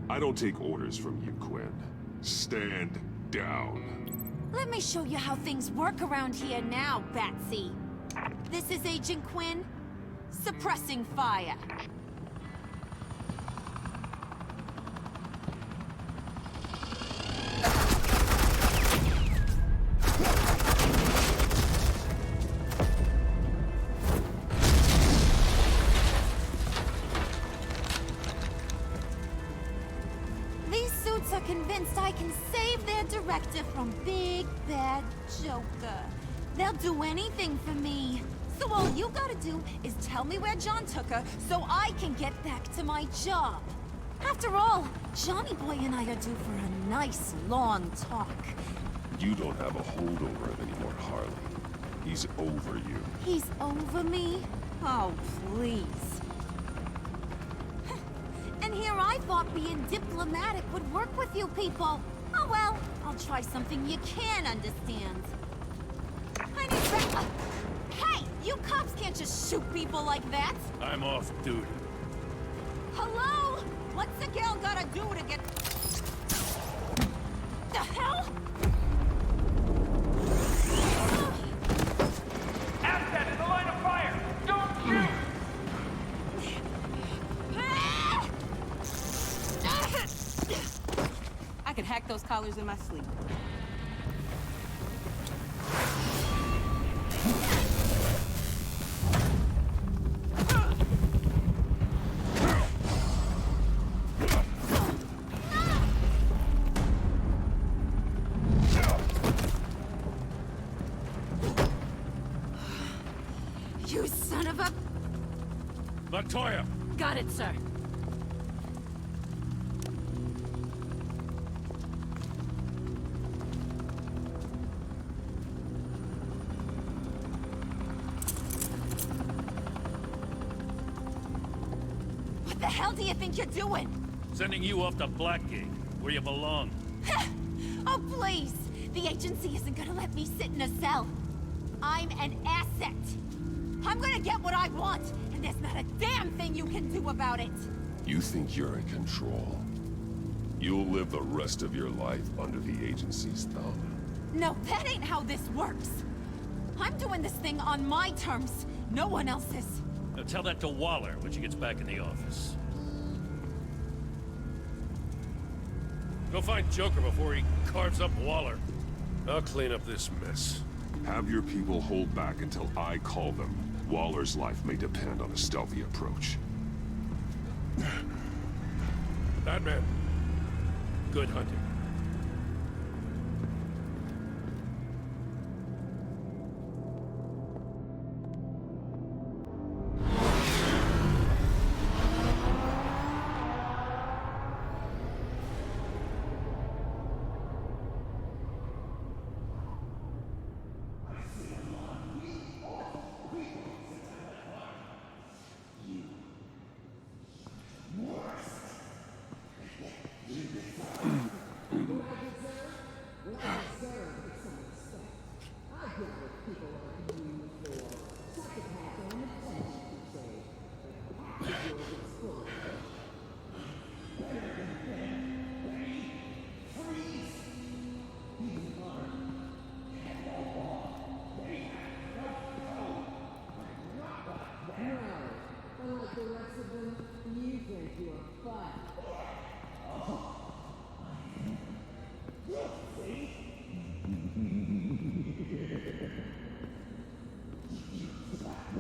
I don't take orders from you, Quinn. Stand down. Let me show you how things work around here now, Batsy. This is Agent Quinn, suppressing fire. These suits are convinced I can save their director from Big Bad Joker. They'll do anything for me. So all you gotta do is tell me where John took her so I can get back to my job. After all, Johnny Boy and I are due for a nice long talk. You don't have a hold over him anymore, Harley. He's over you. He's over me? Oh, please. And here I thought being diplomatic would work with you people. Oh well, I'll try something you can understand. I need Hey! You cops can't just shoot people like that! I'm off duty. Hello? What's a girl gotta do to get... The hell? Asset in the line of fire! Don't shoot! I could hack those collars in my sleep. You son of a... Latoya! Got it, sir. What the hell do you think you're doing? Sending you off to Blackgate, where you belong. Oh, please! The agency isn't gonna let me sit in a cell. I'm an asset. I'm gonna get what I want, and there's not a damn thing you can do about it. You think you're in control? You'll live the rest of your life under the agency's thumb. No, that ain't how this works. I'm doing this thing on my terms, no one else's. Now tell that to Waller when she gets back in the office. Go find Joker before he carves up Waller. I'll clean up this mess. Have your people hold back until I call them. Waller's life may depend on a stealthy approach. Batman. Good hunting.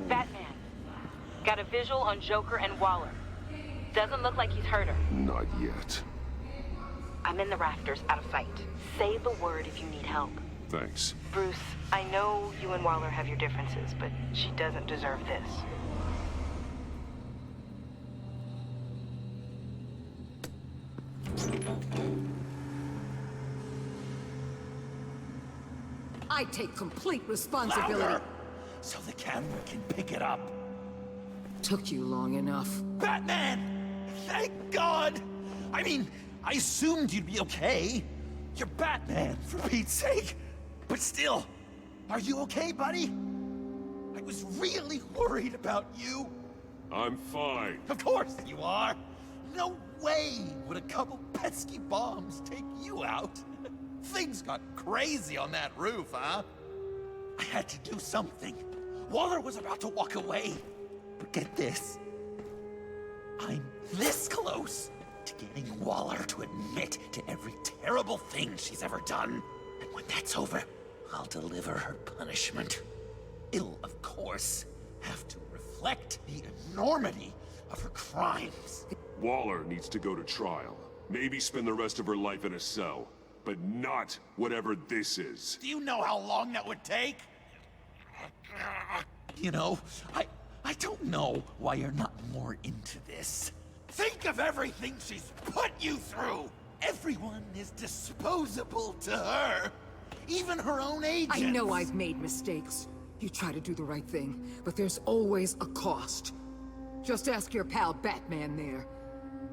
Batman. Got a visual on Joker and Waller. Doesn't look like he's hurt her. Not yet. I'm in the rafters, out of sight. Say the word if you need help. Thanks. Bruce, I know you and Waller have your differences, but she doesn't deserve this. I take complete responsibility. Louder, so the camera can pick it up. Took you long enough. Batman! Thank God! I mean, I assumed you'd be okay. You're Batman, for Pete's sake. But still, are you okay, buddy? I was really worried about you. I'm fine. Of course you are. No way would a couple pesky bombs take you out. Things got crazy on that roof, huh? I had to do something. Waller was about to walk away. But get this. I'm this close to getting Waller to admit to every terrible thing she's ever done. And when that's over, I'll deliver her punishment. It'll, of course, have to reflect the enormity of her crimes. Waller needs to go to trial. Maybe spend the rest of her life in a cell. But not whatever this is. Do you know how long that would take? You know, I don't know why you're not more into this. Think of everything she's put you through! Everyone is disposable to her. Even her own agents. I know I've made mistakes. You try to do the right thing, but there's always a cost. Just ask your pal Batman there.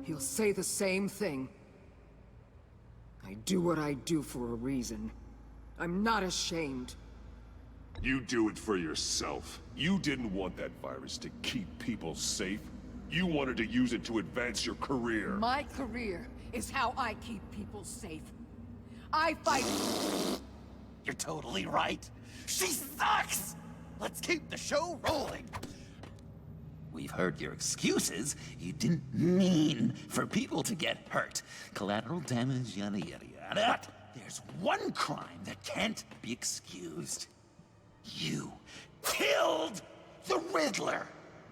He'll say the same thing. I do what I do for a reason. I'm not ashamed. You do it for yourself. You didn't want that virus to keep people safe. You wanted to use it to advance your career. My career is how I keep people safe. I fight... You're totally right. She sucks! Let's keep the show rolling. We've heard your excuses. You didn't mean for people to get hurt. Collateral damage, yada yada yada. But there's one crime that can't be excused. You killed the Riddler!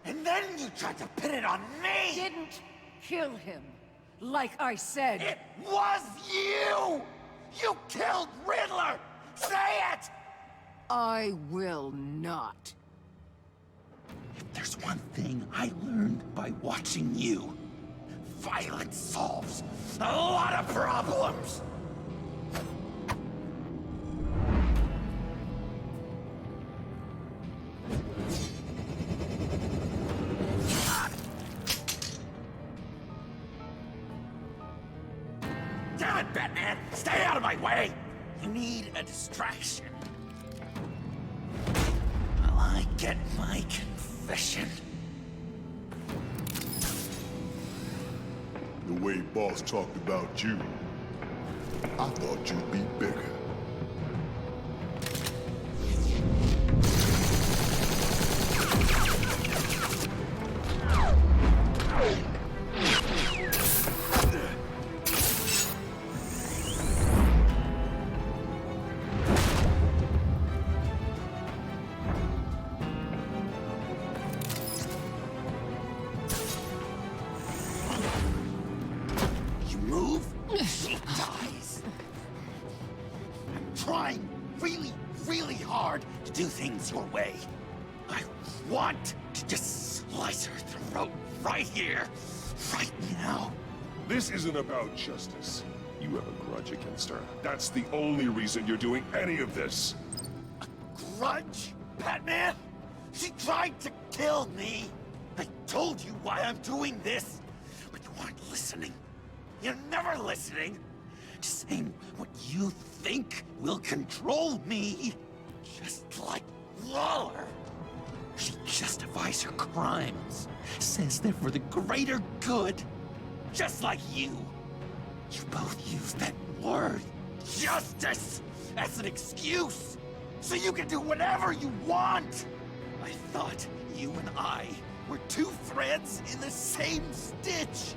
And then you tried to pin it on me! Didn't kill him, like I said. It was you! You killed Riddler! Say it! I will not. If there's one thing I learned by watching you, violence solves a lot of problems! Damn it, Batman! Stay out of my way! You need a distraction. Well, I get my confession. The way Boss talked about you, I thought you'd be bigger. really hard to do things your way. I want to just slice her throat right here, right now. This isn't about justice. You have a grudge against her. That's the only reason you're doing any of this. Grudge? Batman? She tried to kill me! I told you why I'm doing this, but you aren't listening. You're never listening. Just saying what you think will control me. Just like Waller. She justifies her crimes, says they're for the greater good. Just like you. You both use that word, justice, as an excuse, so you can do whatever you want. I thought you and I were two threads in the same stitch.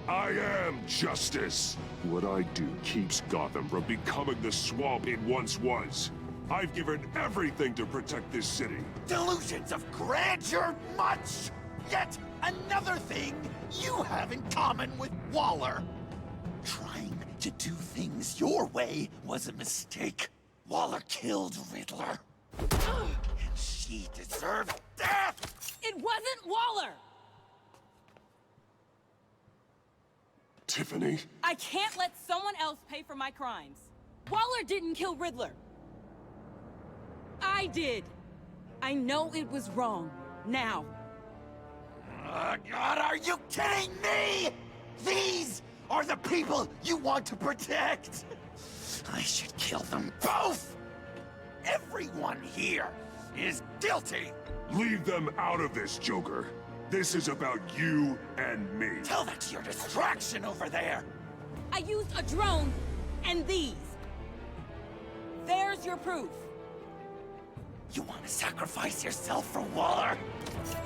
I am justice. What I do keeps Gotham from becoming the swamp it once was. I've given everything to protect this city. Delusions of grandeur much! Yet another thing you have in common with Waller. Trying to do things your way was a mistake. Waller killed Riddler. And she deserved death! It wasn't Waller! Tiffany? I can't let someone else pay for my crimes. Waller didn't kill Riddler. I did. I know it was wrong. Now. God, are you kidding me? These are the people you want to protect. I should kill them both. Everyone here is guilty. Leave them out of this, Joker. This is about you and me. Tell that to your distraction over there. I used a drone and these. There's your proof. You want to sacrifice yourself for Waller?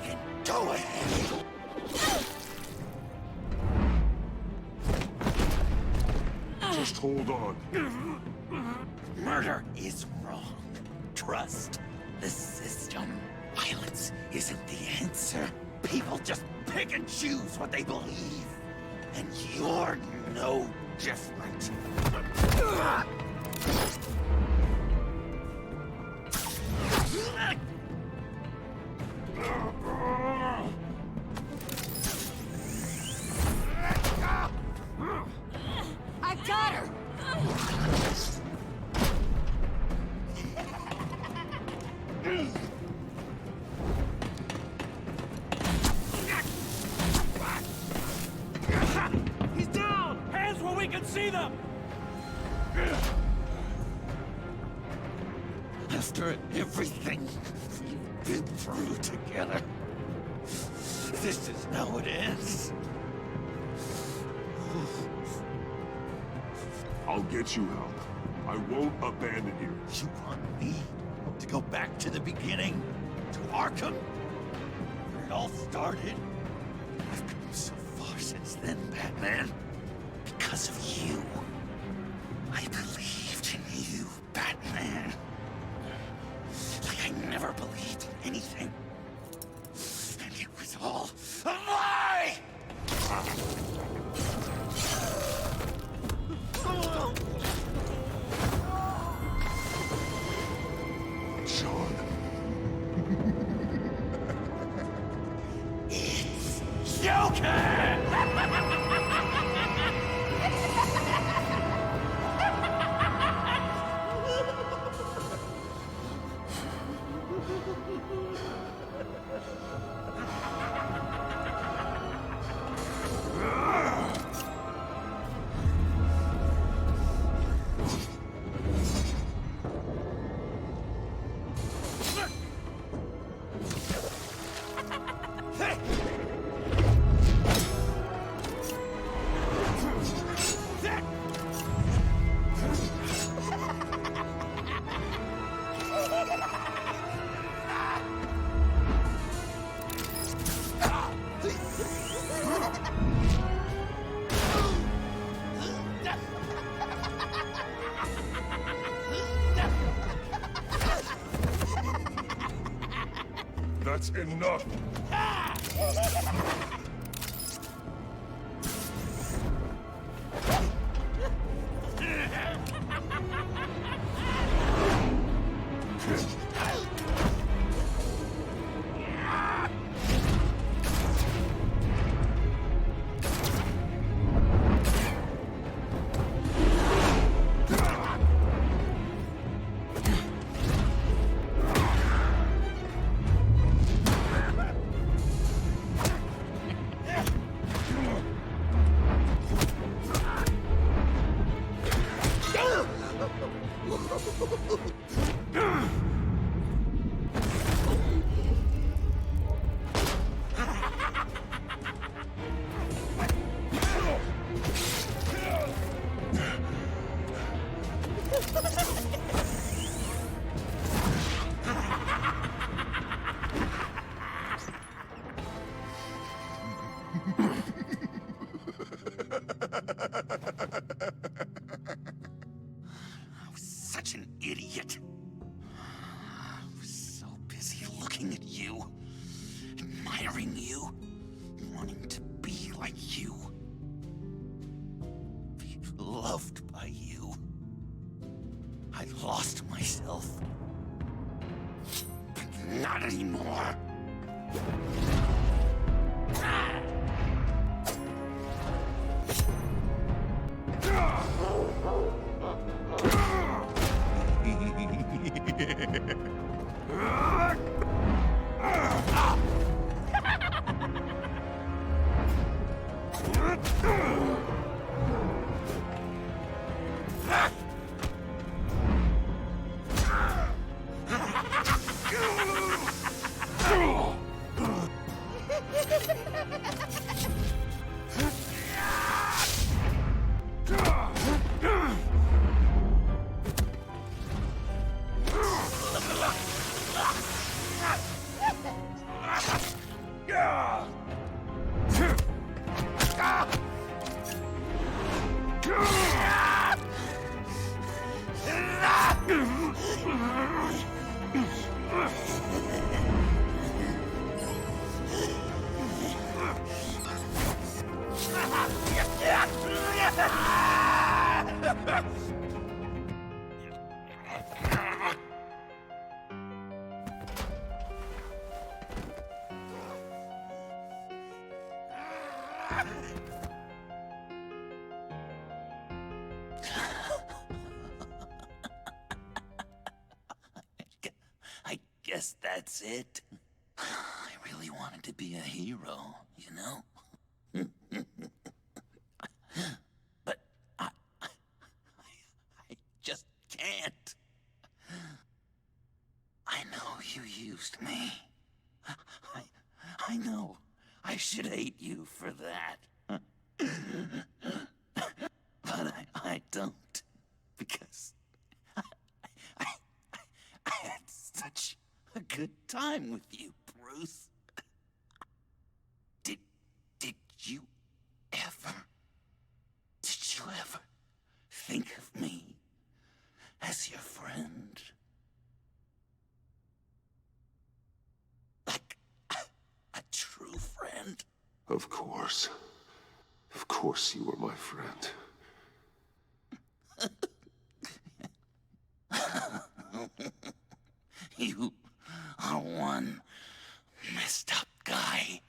Then go ahead. Just hold on. Murder is wrong. Trust the system. Violence isn't the answer. People just pick and choose what they believe. And you're no different. I got her! He's down! Hands where we can see them! After everything we've been through together, this is how it ends. I'll get you help. I won't abandon you. You want me to go back to the beginning? To Arkham? Where it all started? I've come so far since then, Batman. Because of you. I believed in you, Batman. Like I never believed in anything. And it was all a lie! Sean. It's Joker! That's enough. I was such an idiot. I was so busy looking at you, admiring you, wanting to be like you, be loved by you. I lost myself. But not anymore. I guess that's it. I really wanted to be a hero, you know? But I just can't. I know you used me. I know. I should hate you for that. But I don't. Because I had such a good time with you, Bruce. Did you ever think of me as your friend? Like a true friend? Of course. Of course you were my friend. You are one messed up guy.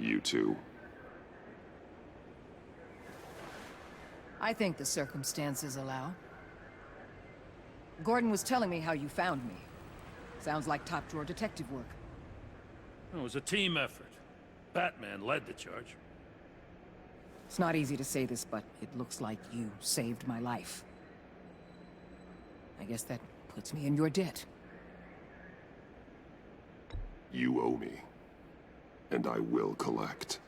You two. I think the circumstances allow. Gordon was telling me how you found me. Sounds like top-drawer detective work. It was a team effort. Batman led the charge. It's not easy to say this, but it looks like you saved my life. I guess that puts me in your debt. You owe me. And I will collect.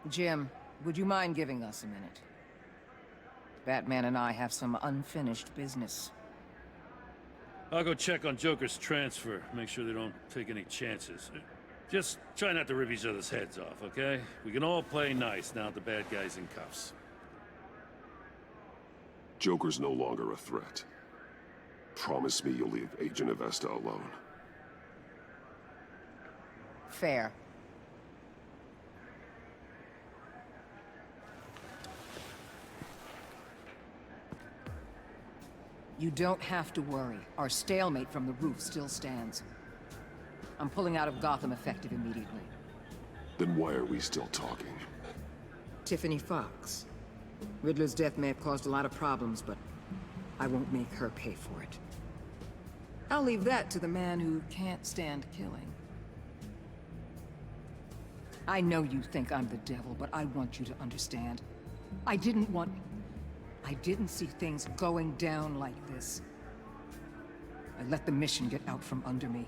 Jim, would you mind giving us a minute? Batman and I have some unfinished business. I'll go check on Joker's transfer, make sure they don't take any chances. Just try not to rip each other's heads off, okay? We can all play nice now that the bad guy's in cuffs. Joker's no longer a threat. Promise me you'll leave Agent Avesta alone. Fair. You don't have to worry. Our stalemate from the roof still stands. I'm pulling out of Gotham effective immediately. Then why are we still talking? Tiffany Fox. Riddler's death may have caused a lot of problems, but I won't make her pay for it. I'll leave that to the man who can't stand killing. I know you think I'm the devil, but I want you to understand. I didn't see things going down like this. I let the mission get out from under me.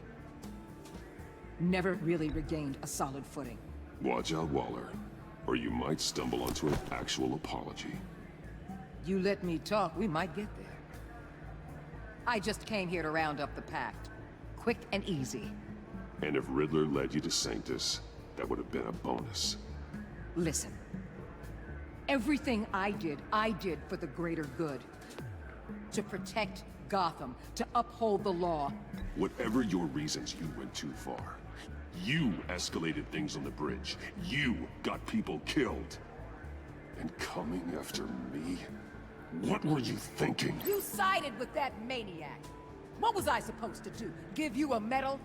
Never really regained a solid footing. Watch out, Waller, or you might stumble onto an actual apology. You let me talk, we might get there. I just came here to round up the pact. Quick and easy. And if Riddler led you to Sanctus, that would have been a bonus. Listen. Everything I did for the greater good. To protect Gotham, to uphold the law. Whatever your reasons, you went too far. You escalated things on the bridge. You got people killed. And coming after me? What were you thinking? You sided with that maniac. What was I supposed to do? Give you a medal?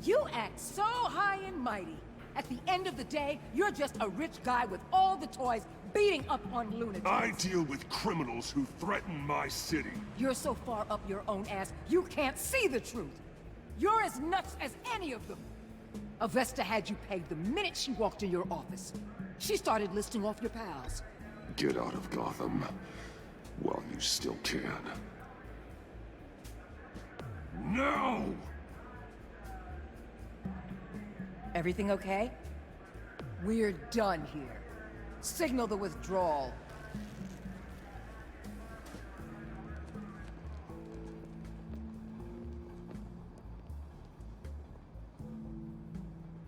You act so high and mighty. At the end of the day, you're just a rich guy with all the toys beating up on lunatics. I deal with criminals who threaten my city. You're so far up your own ass, you can't see the truth. You're as nuts as any of them. Avesta had you pegged the minute she walked in your office. She started listing off your pals. Get out of Gotham while you still can. No! Everything okay? We're done here. Signal the withdrawal.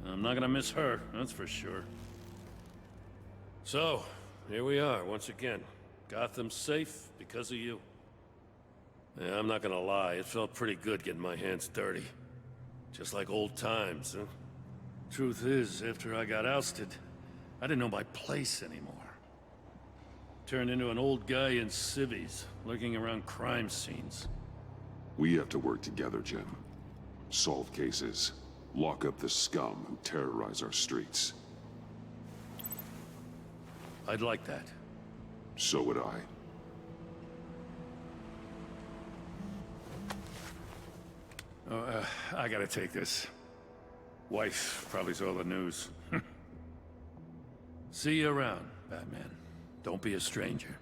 I'm not gonna miss her, that's for sure. So, here we are, once again. Gotham's safe because of you. Yeah, I'm not gonna lie, it felt pretty good getting my hands dirty. Just like old times, huh? Truth is, after I got ousted, I didn't know my place anymore. Turned into an old guy in civvies, lurking around crime scenes. We have to work together, Jim. Solve cases. Lock up the scum who terrorize our streets. I'd like that. So would I. I gotta take this. Wife probably saw the news. See you around, Batman. Don't be a stranger.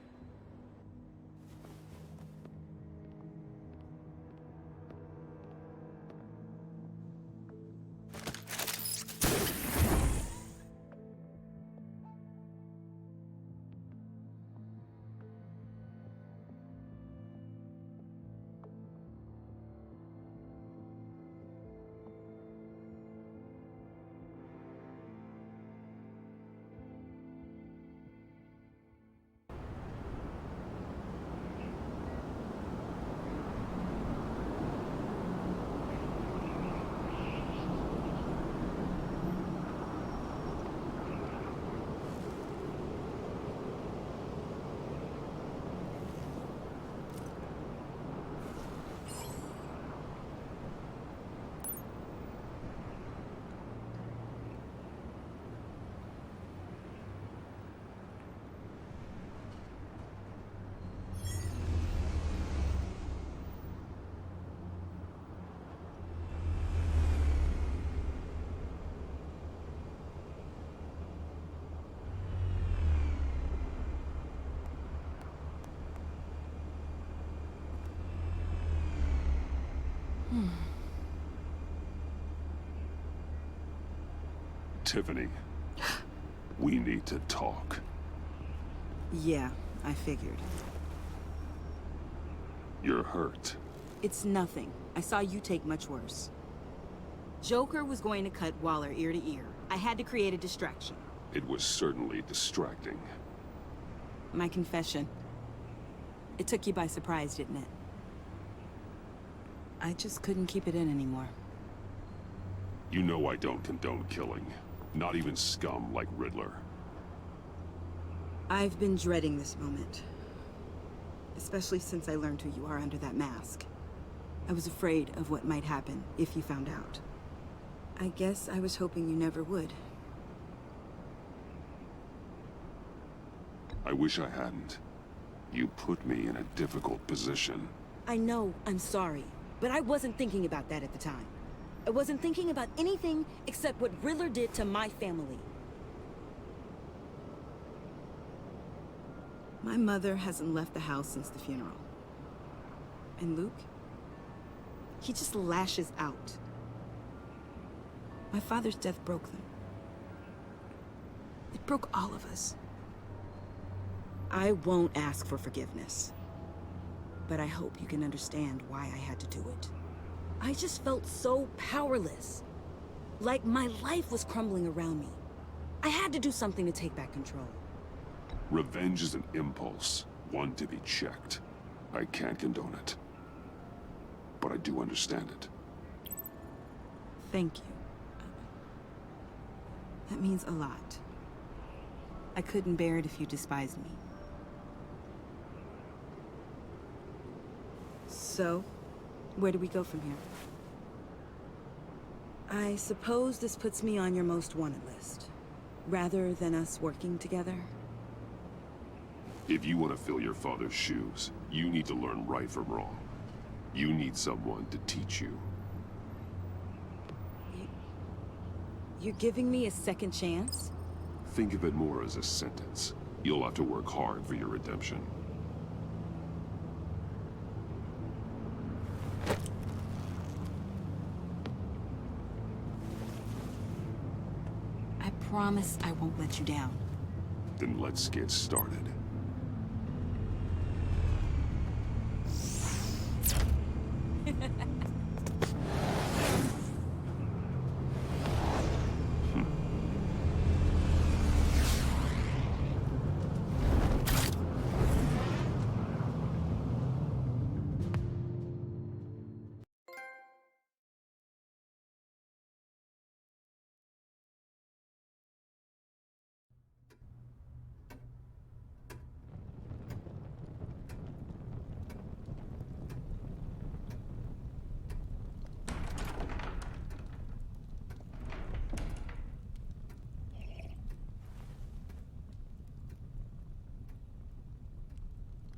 Tiffany, we need to talk. Yeah, I figured. You're hurt. It's nothing. I saw you take much worse. Joker was going to cut Waller ear to ear. I had to create a distraction. It was certainly distracting. My confession. It took you by surprise, didn't it? I just couldn't keep it in anymore. You know I don't condone killing. Not even scum like Riddler. I've been dreading this moment. Especially since I learned who you are under that mask. I was afraid of what might happen if you found out. I guess I was hoping you never would. I wish I hadn't. You put me in a difficult position. I know, I'm sorry. But I wasn't thinking about that at the time. I wasn't thinking about anything except what Riddler did to my family. My mother hasn't left the house since the funeral. And Luke? He just lashes out. My father's death broke them. It broke all of us. I won't ask for forgiveness. But I hope you can understand why I had to do it. I just felt so powerless. Like my life was crumbling around me. I had to do something to take back control. Revenge is an impulse, one to be checked. I can't condone it. But I do understand it. Thank you. That means a lot. I couldn't bear it if you despised me. So, where do we go from here? I suppose this puts me on your most wanted list, rather than us working together. If you want to fill your father's shoes, you need to learn right from wrong. You need someone to teach you. You're giving me a second chance? Think of it more as a sentence. You'll have to work hard for your redemption. I promise I won't let you down. Then let's get started.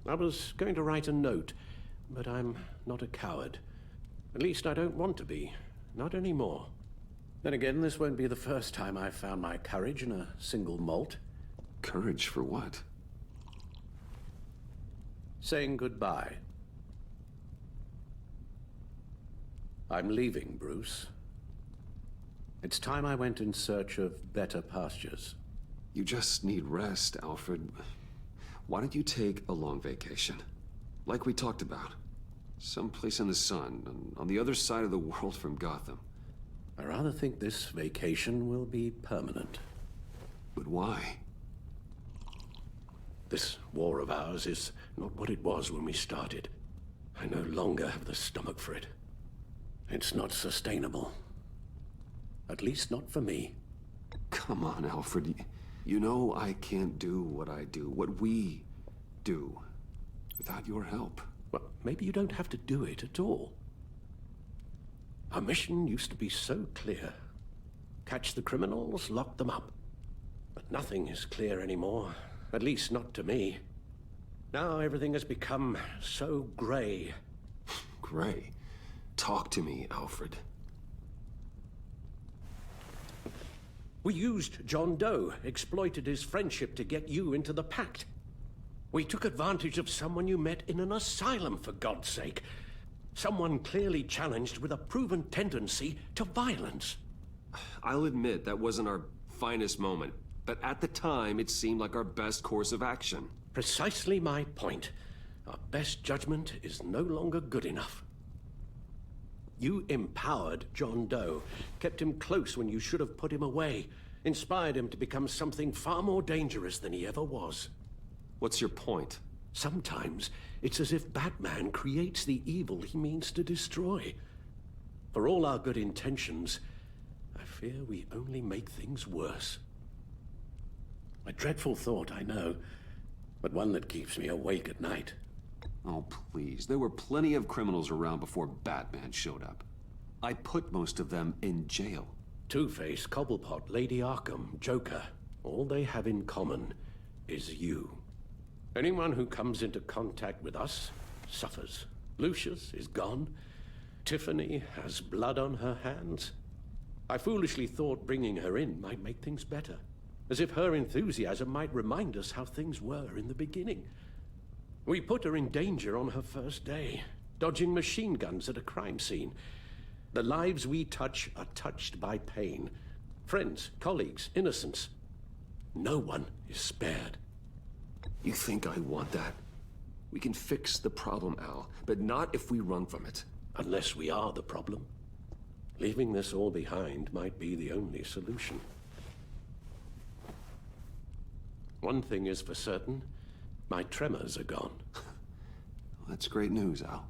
I was going to write a note, but I'm not a coward. At least I don't want to be. Not anymore. Then again, this won't be the first time I've found my courage in a single malt. Courage for what? Saying goodbye. I'm leaving, Bruce. It's time I went in search of better pastures. You just need rest, Alfred. Why don't you take a long vacation? Like we talked about. Someplace in the sun, on the other side of the world from Gotham. I rather think this vacation will be permanent. But why? This war of ours is not what it was when we started. I no longer have the stomach for it. It's not sustainable. At least not for me. Come on, Alfred. You know I can't do what I do, what we do, without your help. Well, maybe you don't have to do it at all. Our mission used to be so clear. Catch the criminals, lock them up. But nothing is clear anymore, at least not to me. Now everything has become so gray. Gray? Talk to me, Alfred. We used John Doe, exploited his friendship to get you into the pact. We took advantage of someone you met in an asylum, for God's sake. Someone clearly challenged with a proven tendency to violence. I'll admit that wasn't our finest moment, but at the time it seemed like our best course of action. Precisely my point. Our best judgment is no longer good enough. You empowered John Doe, kept him close when you should have put him away, inspired him to become something far more dangerous than he ever was. What's your point? Sometimes it's as if Batman creates the evil he means to destroy. For all our good intentions, I fear we only make things worse. A dreadful thought, I know, but one that keeps me awake at night. Oh, please. There were plenty of criminals around before Batman showed up. I put most of them in jail. Two-Face, Cobblepot, Lady Arkham, Joker. All they have in common is you. Anyone who comes into contact with us suffers. Lucius is gone. Tiffany has blood on her hands. I foolishly thought bringing her in might make things better. As if her enthusiasm might remind us how things were in the beginning. We put her in danger on her first day, dodging machine guns at a crime scene. The lives we touch are touched by pain. Friends, colleagues, innocents. No one is spared. You think I want that? We can fix the problem, Al, but not if we run from it. Unless we are the problem. Leaving this all behind might be the only solution. One thing is for certain. My tremors are gone. That's great news, Al.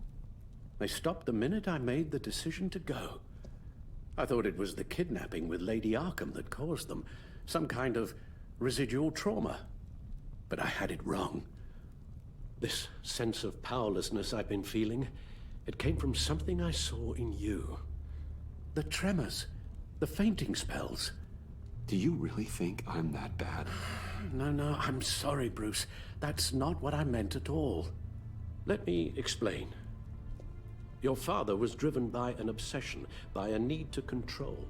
They stopped the minute I made the decision to go. I thought it was the kidnapping with Lady Arkham that caused them. Some kind of residual trauma. But I had it wrong. This sense of powerlessness I've been feeling, it came from something I saw in you. The tremors, the fainting spells. Do you really think I'm that bad? No, I'm sorry, Bruce. That's not what I meant at all. Let me explain. Your father was driven by an obsession, by a need to control.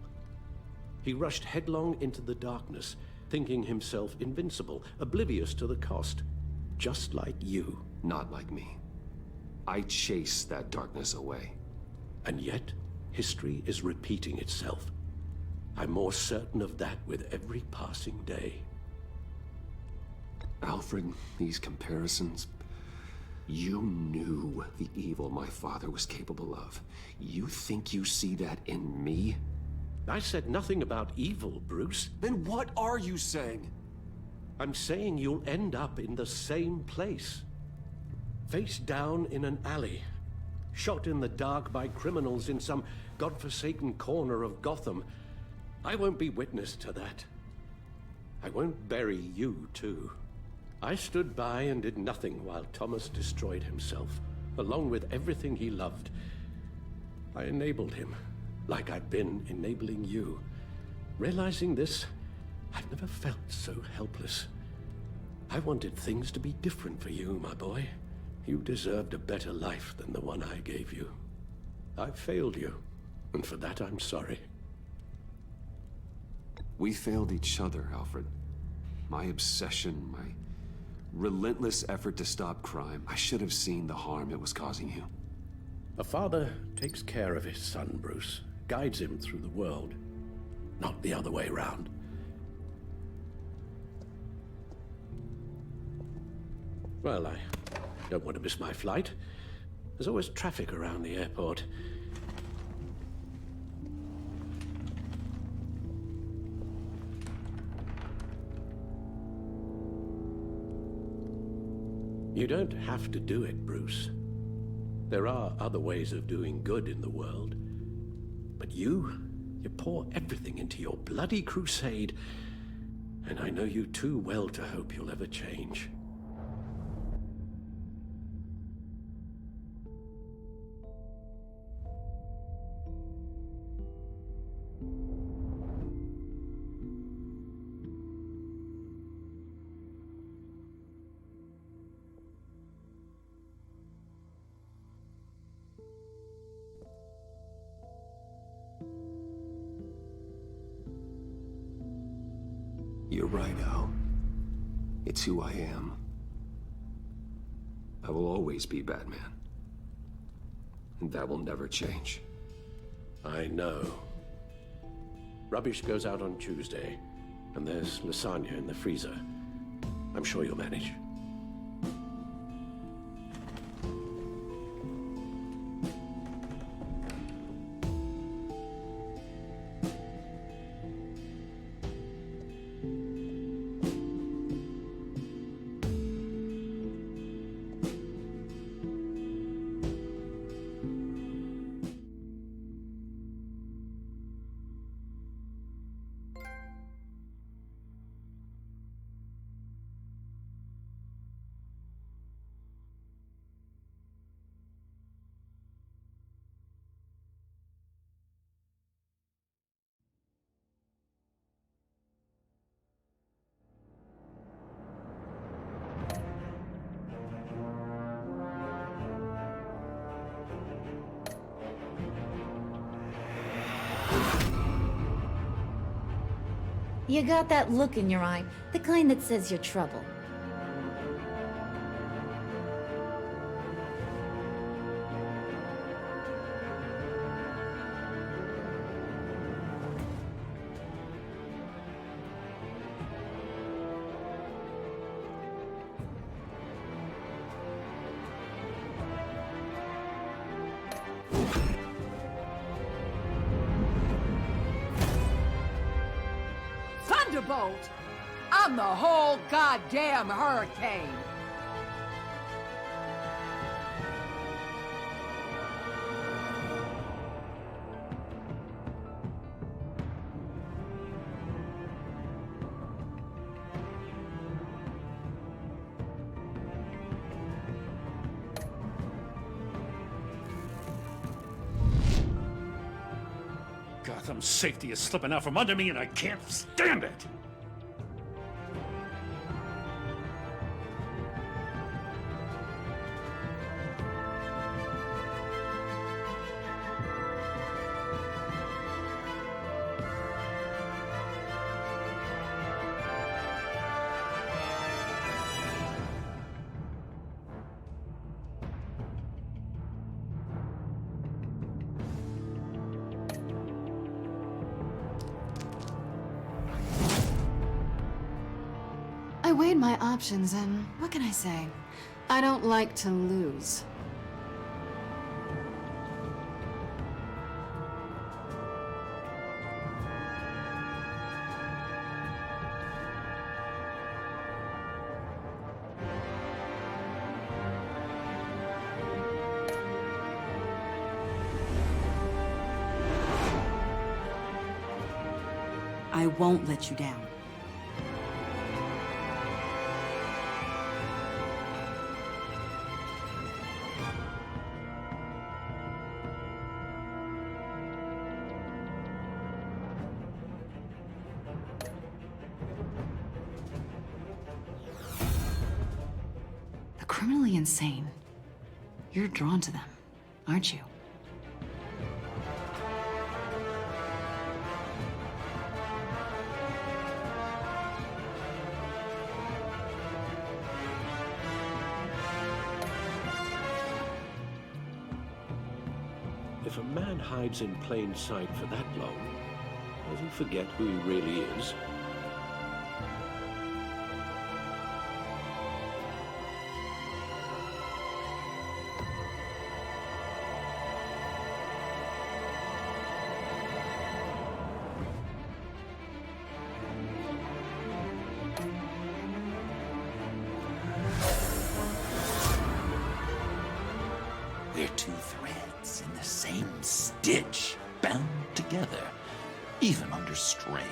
He rushed headlong into the darkness, thinking himself invincible, oblivious to the cost. Just like you. Not like me. I chased that darkness away. And yet, history is repeating itself. I'm more certain of that with every passing day. Alfred, these comparisons... You knew the evil my father was capable of. You think you see that in me? I said nothing about evil, Bruce. Then what are you saying? I'm saying you'll end up in the same place. Face down in an alley. Shot in the dark by criminals in some godforsaken corner of Gotham. I won't be witness to that. I won't bury you, too. I stood by and did nothing while Thomas destroyed himself, along with everything he loved. I enabled him, like I've been enabling you. Realizing this, I've never felt so helpless. I wanted things to be different for you, my boy. You deserved a better life than the one I gave you. I failed you, and for that I'm sorry. We failed each other, Alfred. My obsession, my relentless effort to stop crime. I should have seen the harm it was causing you. A father takes care of his son, Bruce. Guides him through the world. Not the other way around. Well, I don't want to miss my flight. There's always traffic around the airport. You don't have to do it, Bruce. There are other ways of doing good in the world. But you pour everything into your bloody crusade, and I know you too well to hope you'll ever change. You're right, Al. It's who I am. I will always be Batman. And that will never change. I know. Rubbish goes out on Tuesday, and there's lasagna in the freezer. I'm sure you'll manage. You got that look in your eye, the kind that says you're trouble. Thunderbolt! I'm the whole goddamn hurricane! Gotham's safety is slipping out from under me and I can't stand it! I weighed my options, and what can I say? I don't like to lose. I won't let you down. The criminally insane. You're drawn to them, aren't you? If a man hides in plain sight for that long, does he forget who he really is? We're two threads in the same stitch, bound together, even under strain.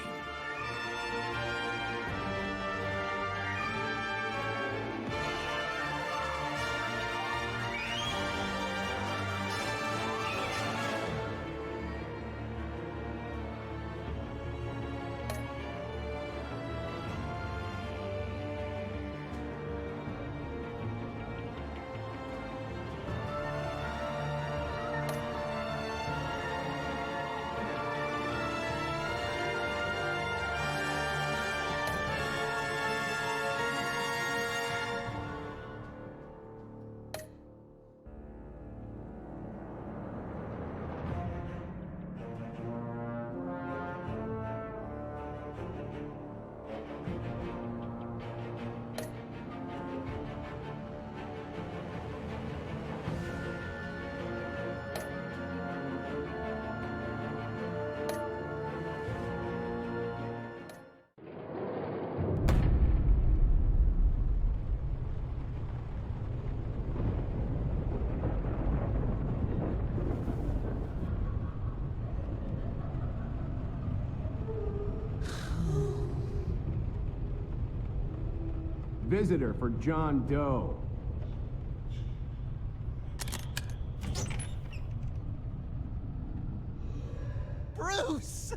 visitor for John Doe. Bruce!